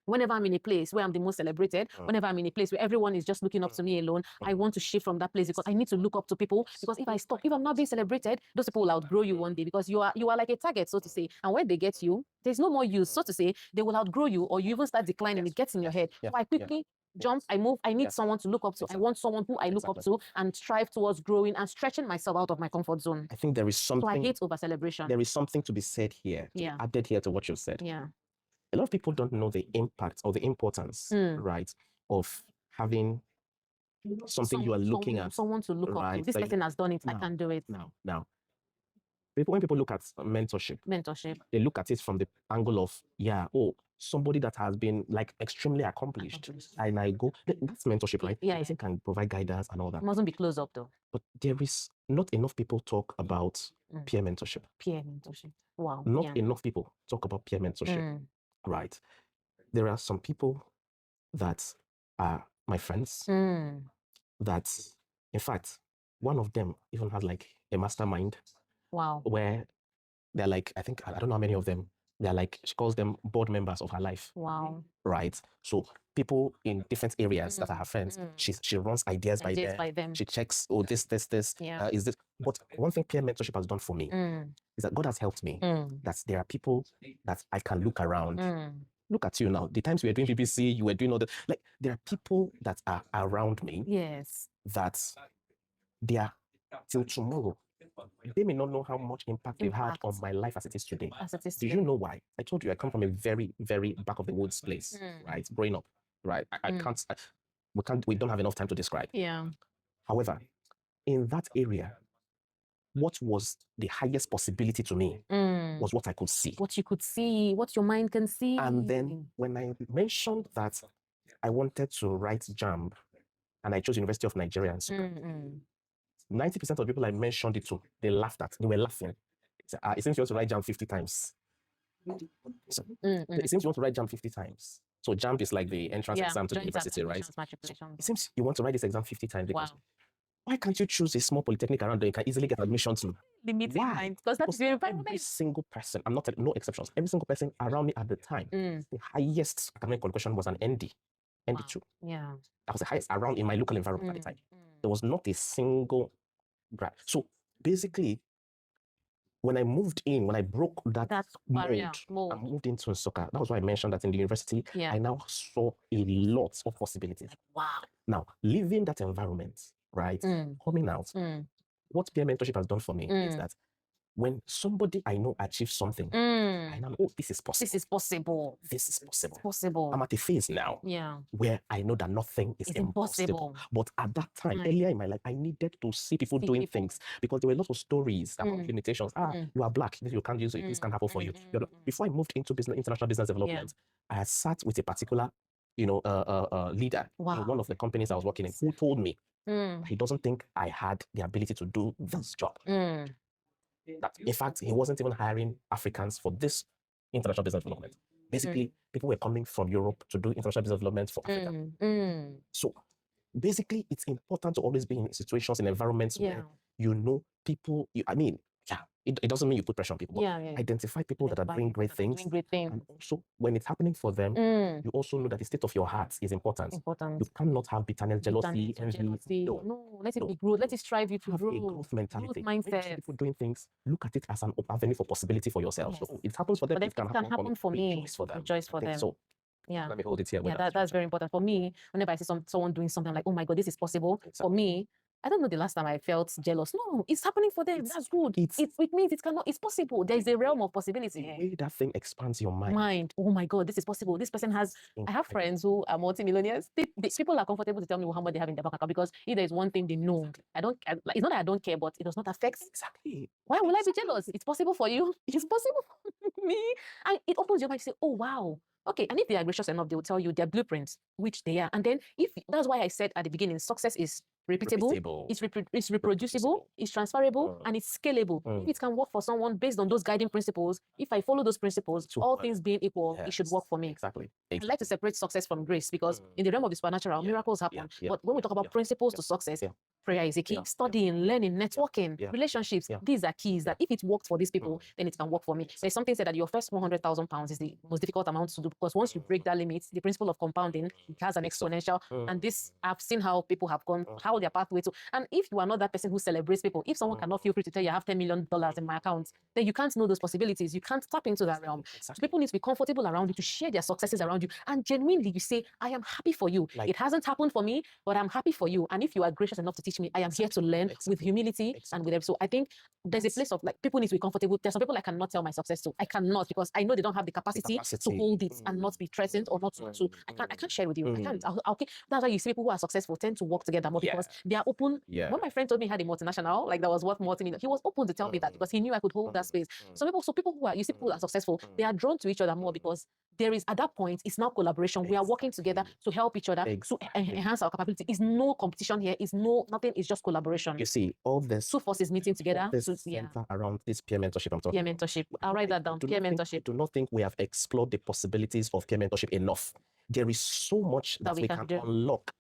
Whenever I'm in a place where I'm the most celebrated, whenever I'm in a place where everyone is just looking up to me alone, I want to shift from that place because I need to look up to people. Because if I'm not being celebrated, those people will outgrow you one day because you are like a target, so to say. And when they get you, there's no more use, so to say. They will outgrow you, or you even start declining. It gets in your head. So I quickly jump, I move. I need someone to look up to. I want someone who I look up to and strive towards growing and stretching myself out of my comfort zone. I think there is something. So I hate over celebration. There is something to be said here, added here to what you said. A lot of people don't know the impact or the importance, right, of having something you are looking at. Someone to look up to. This person has done it. I can do it. Now, when people look at mentorship, they look at it from the angle of, somebody that has been like extremely accomplished. And I go, that's mentorship, right? Yeah. I think can provide guidance and all that. It mustn't be close up though. But there is not enough people talk about peer mentorship. Peer mentorship. Wow. Not enough people talk about peer mentorship. Right. There are some people that are my friends that, in fact, one of them even has like a mastermind. Wow. Where they're like, I don't know how many of them, they're like, she calls them board members of her life. Wow. Right. So people in different areas that are her friends, she runs ideas by them. She checks, this, is this. But one thing peer mentorship has done for me is that God has helped me. That there are people that I can look around. Look at you now. The times we were doing BBC, you were doing all that. Like, there are people that are around me. Yes. That they are till tomorrow. They may not know how much impact they've had on my life as it is today. Do you know why? I told you I come from a very, very back of the woods place, right? Growing up, right? We don't have enough time to describe. Yeah. However, in that area, what was the highest possibility to me was what I could see. What you could see, what your mind can see. And then when I mentioned that I wanted to write JAMB and I chose University of Nigeria and Nsukka, 90% of the people I mentioned it to, they laughed at. They were laughing. It seems you want to write JAMB 50 times. So, it seems you want to write JAMB 50 times. So JAMB is like the entrance exam to the university, right? It seems you want to write this exam 50 times because why can't you choose a small polytechnic around that you can easily get admission to? The meeting mind, because that's the environment. Every single person, I'm not no exceptions, every single person around me at the time, the highest academic qualification was an ND, ND2. Yeah. That was the highest around in my local environment at the time. There was not a single grad. So basically, when I moved in, when I broke that mold, I moved into soccer. That was why I mentioned that in the university, I now saw a lot of possibilities. Wow. Now, leaving that environment, right, coming out, what peer mentorship has done for me is that when somebody I know achieves something, I know, this is possible. This is possible. This is possible. It's possible. I'm at a phase now where I know that nothing is impossible. But at that time, earlier in my life, I needed to see people doing things because there were lots of stories about limitations. You are black, you can't use it, this can't happen for you. Before I moved into international business development, I had sat with a particular leader in one of the companies I was working in who told me he doesn't think I had the ability to do this job. That, in fact, he wasn't even hiring Africans for this international business development. Basically, people were coming from Europe to do international business development for Africa. So basically, it's important to always be in situations, in environments where you know people. It doesn't mean you put pressure on people, but identify people that are doing great things. And also, when it's happening for them, you also know that the state of your heart is important. You cannot have bitterness, jealousy, envy. No, let it be growth. Let it strive you to have grow. A growth mentality. Growth mindset. People doing things, look at it as an avenue for possibility for yourself. So it happens for them. But it can happen for me. Rejoice for them. Rejoice for them. So yeah, let me hold it here. Yeah, that's very important for me. Whenever I see someone doing something, I'm like, oh my God, this is possible. For me, I don't know the last time I felt jealous. No, it's happening for them. That's good. It means it's possible. There is a realm of possibility. The way that thing expands your mind. Oh my God, this is possible. This person has. I have friends who are multimillionaires. People are comfortable to tell me how much they have in their bank account because if there is one thing they know, it's not that I don't care, but it does not affect. Exactly. Why will I be jealous? It's possible for you. It's possible for me. And it opens your mind to say, oh wow. Okay, and if they are gracious enough, they will tell you their blueprints, which they are. And then that's why I said at the beginning, success is repeatable. It's reproducible, it's transferable, and it's scalable. If it can work for someone based on those guiding principles, if I follow those principles, all things being equal, it should work for me. Exactly. I like to separate success from grace because in the realm of the supernatural, miracles happen. But when we talk about principles to success, prayer is a key. Studying, learning, networking, relationships, these are keys that if it worked for these people, then it can work for me. There's something said that your first 100,000 pounds is the most difficult amount to do because once you break that limit, the principle of compounding, it has an exponential. And this, I've seen how people have gone, how their pathway to. And if you are not that person who celebrates people, if someone cannot feel free to tell you I have $10 million in my account, then you can't know those possibilities. You can't tap into that realm. So people need to be comfortable around you, to share their successes around you. And genuinely, you say, I am happy for you. It hasn't happened for me, but I'm happy for you. And if you are gracious enough to teach me, I am here to learn with humility and with everything. So I think there's a place of people need to be comfortable. There's some people I cannot tell my success to. I cannot because I know they don't have the capacity to hold it and not be threatened or not to. I can't share with you. I can't. Okay. That's why you see people who are successful tend to work together more because they are open. When my friend told me he had a multinational, that was worth multi-million, he was open to tell me that because he knew I could hold that space. People who are, you see people who are successful, they are drawn to each other more because there is, at that point, it's now collaboration. We are working together to help each other, to enhance our capability. It's no competition here. It's nothing. It's just collaboration. You see, all this. Two forces meeting together. Around this peer mentorship I'm talking about. Peer mentorship. I'll write that down. Peer mentorship. I do not think we have explored the possibilities of peer mentorship enough. There is so much that we can unlock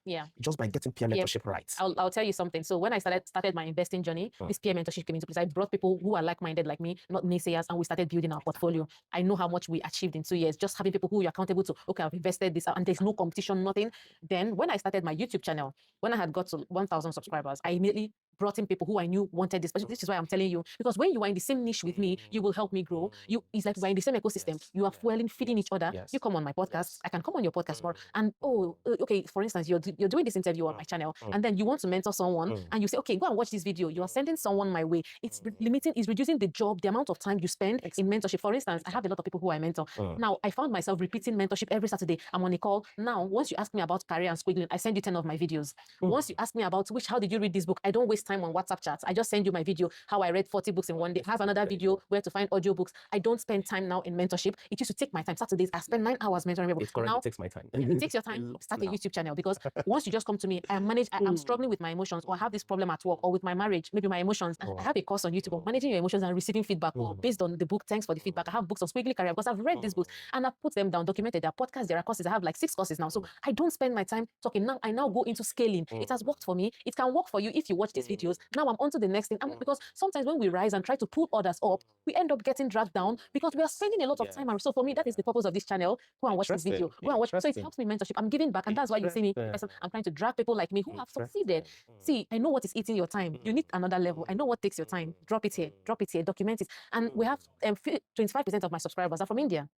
just by getting peer mentorship right. I'll tell you something. So when I started my investing journey, this peer mentorship came into place. I brought people who are like-minded like me, not naysayers, and we started building our portfolio. I know how much we achieved in 2 years, just having people who you're accountable to. Okay, I've invested this, and there's no competition, nothing. Then when I started my YouTube channel, when I had got to 1,000 subscribers, I immediately brought in people who I knew wanted this. This is why I'm telling you, because when you are in the same niche with me, you will help me grow. It's like we're in the same ecosystem. You are fueling, feeding each other. You come on my podcast, I can come on your podcast more. And okay, for instance, you're doing this interview on my channel, and then you want to mentor someone, and you say, okay, go and watch this video. You are sending someone my way. It's reducing the amount of time you spend in mentorship. For instance, I have a lot of people who I mentor. Now, I found myself repeating mentorship every Saturday. I'm on a call. Now, once you ask me about career and squiggling, I send you 10 of my videos. Once you ask me about how did you read this book, I don't waste time on WhatsApp chats. I just send you my video, how I read 40 books in one day. I have another video where to find audiobooks. I don't spend time now in mentorship. It used to take my time. Saturdays, I spend 9 hours mentoring people. It currently takes my time. It takes your time. Start a YouTube channel because once you just come to me, I'm struggling with my emotions, or I have this problem at work or with my marriage, maybe my emotions. I have a course on YouTube on managing your emotions and receiving feedback based on the book. Thanks for the feedback. I have books on squiggly career because I've read these books and I've put them down, documented. There are podcasts, there are courses. I have like 6 courses now. So I don't spend my time talking. Now I now go into scaling. It has worked for me. It can work for you if you watch these videos. Now I'm on to the next thing. Because sometimes when we rise and try to pull others up, we end up getting dragged down because we are spending a lot of time. And so for me, that is the purpose of this channel. Go and watch this video. Go and watch. So it helps me mentorship. I'm giving back. And that's why you see me. I'm trying to drag people like me who have succeeded. See, I know what is eating your time. You need another level. I know what takes your time. Drop it here, document it. And we have 25% of my subscribers are from India.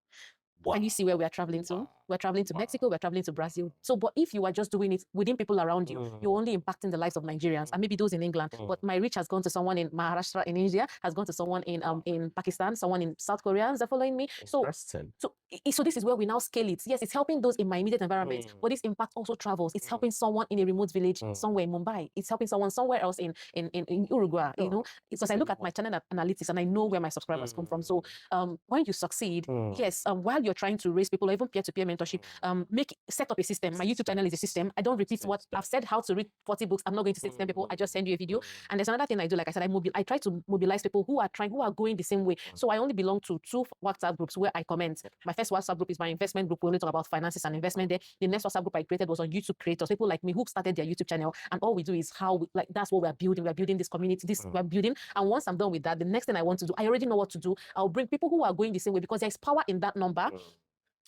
Wow. And you see where we are traveling to? We're traveling to Mexico, we're traveling to Brazil. So, but if you are just doing it within people around you, you're only impacting the lives of Nigerians and maybe those in England. But my reach has gone to someone in Maharashtra in India, has gone to someone in Pakistan, someone in South Korea. They're following me. So this is where we now scale it. Yes, it's helping those in my immediate environment, but this impact also travels. It's helping someone in a remote village somewhere in Mumbai. It's helping someone somewhere else in Uruguay. You know, because I look at my channel analytics and I know where my subscribers come from. So when you succeed, yes, while you're trying to raise people or even peer-to-peer mentorship, set up a system. My YouTube channel is a system. I don't repeat what I've said, how to read 40 books. I'm not going to say to 10 people. I just send you a video. And there's another thing I do. Like I said, I try to mobilize people who are going the same way. So I only belong to 2 WhatsApp groups where I comment. My first WhatsApp group is my investment group. We only talk about finances and investment there. The next WhatsApp group I created was on YouTube creators, people like me who started their YouTube channel. And all we do is that's what we're building. We're building this community, we're building. And once I'm done with that, the next thing I want to do, I already know what to do. I'll bring people who are going the same way because there's power in that number.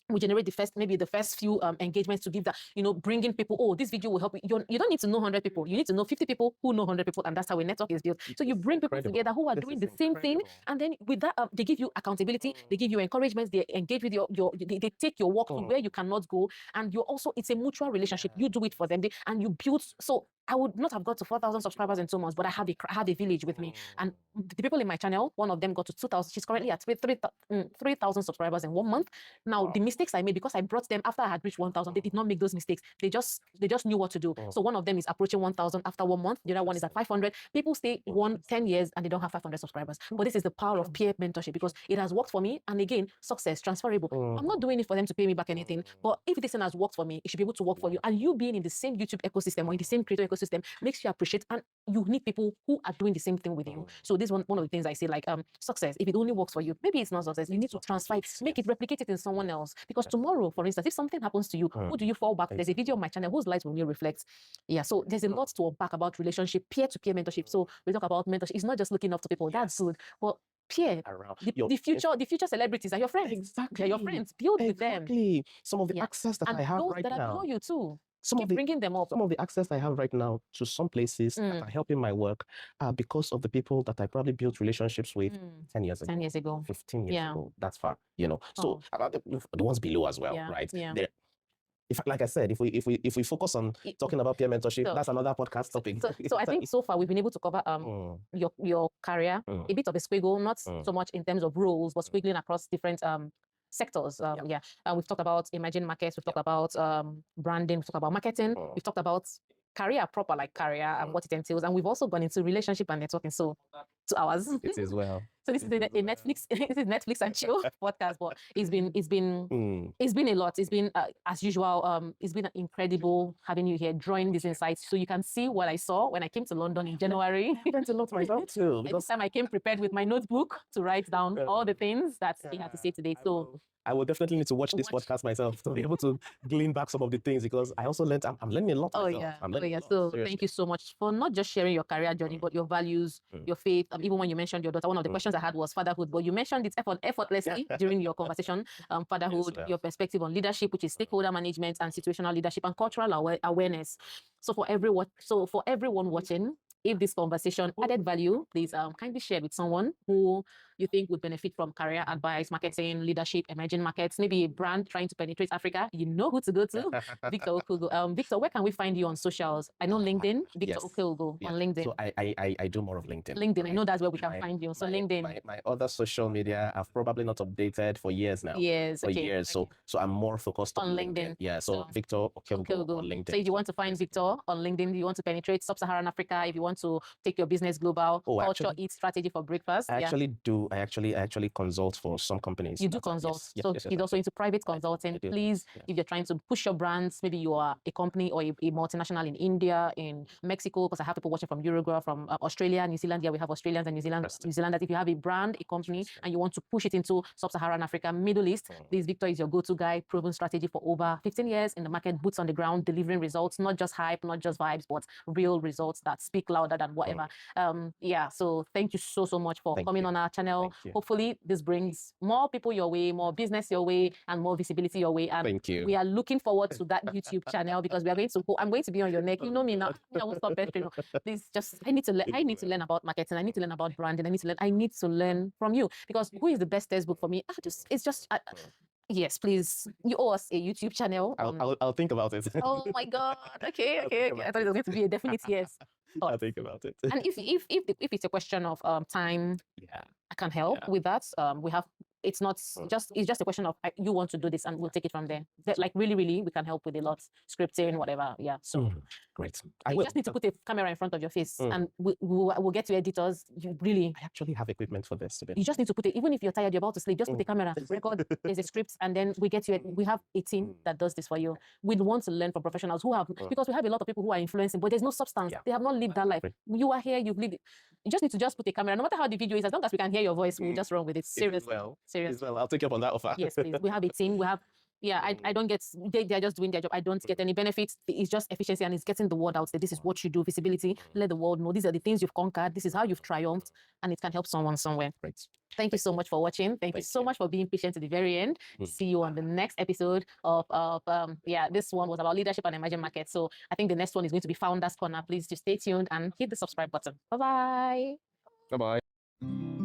We generate the first few engagements to give that, bringing people, oh, this video will help you. You don't need to know 100 people. You need to know 50 people who know 100 people. And that's how a network is built. So you bring people together who are doing the same thing. And then with that, they give you accountability. They give you encouragement. They engage with they take your work to where you cannot go. And you're also, it's a mutual relationship. You do it for them. And you build. So I would not have got to 4,000 subscribers in 2 months, but I have a village with me. And the people in my channel, one of them got to 2,000. She's currently at 3,000 subscribers in 1 month. Now, the mistakes I made, because I brought them after I had reached 1,000, they did not make those mistakes. They just knew what to do. So one of them is approaching 1,000 after 1 month. The other one is at 500. People stay 10 years and they don't have 500 subscribers. But this is the power of peer mentorship, because it has worked for me. And again, success, transferable. I'm not doing it for them to pay me back anything. But if this thing has worked for me, it should be able to work for you. And you being in the same YouTube ecosystem or in the same creator ecosystem makes you appreciate, and you need people who are doing the same thing with you. So this one of the things I say, like success, if it only works for you, maybe it's not success. You need to transfer it, make it, replicate it in someone else. Because tomorrow, for instance, if something happens to you, who do you fall back? There's a video on my channel, whose light will you reflect? Yeah, so there's a lot to unpack about relationship, peer-to-peer mentorship. So we talk about mentorship. It's not just looking up to people. That's good. But peer, the future celebrities are your friends. Exactly. They're your friends. Build with them. Some of the access that I have right that now. are below you too. Keep bringing them up. Some of the access I have right now to some places that are helping my work are because of the people that I probably built relationships with 10 years ago. 10 years ago. 15 years ago. That's far, you know. So about the ones below as well, right? Yeah. Like I said, if we focus on talking about peer mentorship, that's another podcast topic. So I think so far we've been able to cover your career, a bit of a squiggle, not so much in terms of roles, but squiggling across different sectors. We've talked about emerging markets, we've talked about branding, we've talked about marketing, we've talked about career proper, like career and what it entails, and we've also gone into relationship and networking. So 2 hours. It is well. So this is a Netflix. This is Netflix and chill podcast, but it's been a lot. It's been as usual. It's been incredible having you here, drawing these insights, so you can see what I saw when I came to London in January. I learned a lot myself too. This time I came prepared with my notebook to write down all the things that he had to say today. So I will definitely need to watch this podcast myself to be able to glean back some of the things, because I also learned, I'm learning a lot myself. So thank you so much for not just sharing your career journey, but your values, your faith. Even when you mentioned your daughter, one of the questions I had was fatherhood, but you mentioned it effortlessly during your conversation. Fatherhood, your perspective on leadership, which is stakeholder management and situational leadership and cultural awareness. So for everyone watching, if this conversation added value, please kindly share it with someone who you think would benefit from career advice, marketing, leadership, emerging markets, maybe a brand trying to penetrate Africa. You know who to go to. Victor Okeugo. Victor, where can we find you on socials? I know LinkedIn. Victor Okeugo on LinkedIn. So I do more of LinkedIn. LinkedIn. I know that's where we can find you. So LinkedIn. My other social media I've probably not updated for years now. Yes. For years. So I'm more focused on LinkedIn. Yeah. So Victor Okeugo on LinkedIn. So if you want to find Victor on LinkedIn, you want to penetrate Sub-Saharan Africa, if you want to take your business global, culture, eat strategy for breakfast. I actually consult for some companies. You do consult. So he's also into private consulting. Please, if you're trying to push your brands, maybe you are a company or a multinational in India, in Mexico, because I have people watching from Uruguay, from Australia, New Zealand. Yeah, we have Australians and New Zealanders. If you have a brand, a company, and you want to push it into Sub-Saharan Africa, Middle East, this Victor is your go-to guy, proven strategy for over 15 years in the market, boots on the ground, delivering results, not just hype, not just vibes, but real results that speak louder than whatever. So thank you so much for coming on our channel. Hopefully this brings more people your way, more business your way, and more visibility your way. And we are looking forward to that YouTube channel, because we are going to I'm going to be on your neck. You know me now. I won't stop pestering. Please I need to learn about marketing. I need to learn about branding. I need to learn from you, because who is the best textbook for me? Yes, please. You owe us a YouTube channel. I'll think about it. Oh my God. Okay. I thought it was going to be a definite yes. I'll think about it. And if it's a question of time, I can help with that. It's just a question of you want to do this, and we'll take it from there. Like really, we can help with a lot, scripting, whatever. Yeah. So great. You just need to put a camera in front of your face, and we'll get to editors. I actually have equipment for this today. You just need to put it, even if you're tired, you're about to sleep, just put a camera, record. There's a script, and then we get you. We have a team that does this for you. We want to learn from professionals who have, because we have a lot of people who are influencing, but there's no substance. They have not lived that life. You are here, you've lived it. You just need to put a camera. No matter how the video is, as long as we can hear your voice, we'll just run with it. Seriously. Seriously. I'll take you up on that offer. Yes, please. We have a team. We have, I don't get, they're just doing their job. I don't get any benefits. It's just efficiency, and it's getting the word out that this is what you do, visibility, let the world know. These are the things you've conquered. This is how you've triumphed, and it can help someone somewhere. Great. Thank you so much for watching. Thank you so much for being patient to the very end. See you on the next episode of this one was about leadership and emerging markets. So I think the next one is going to be Founders Corner. Please just stay tuned and hit the subscribe button. Bye-bye. Bye-bye.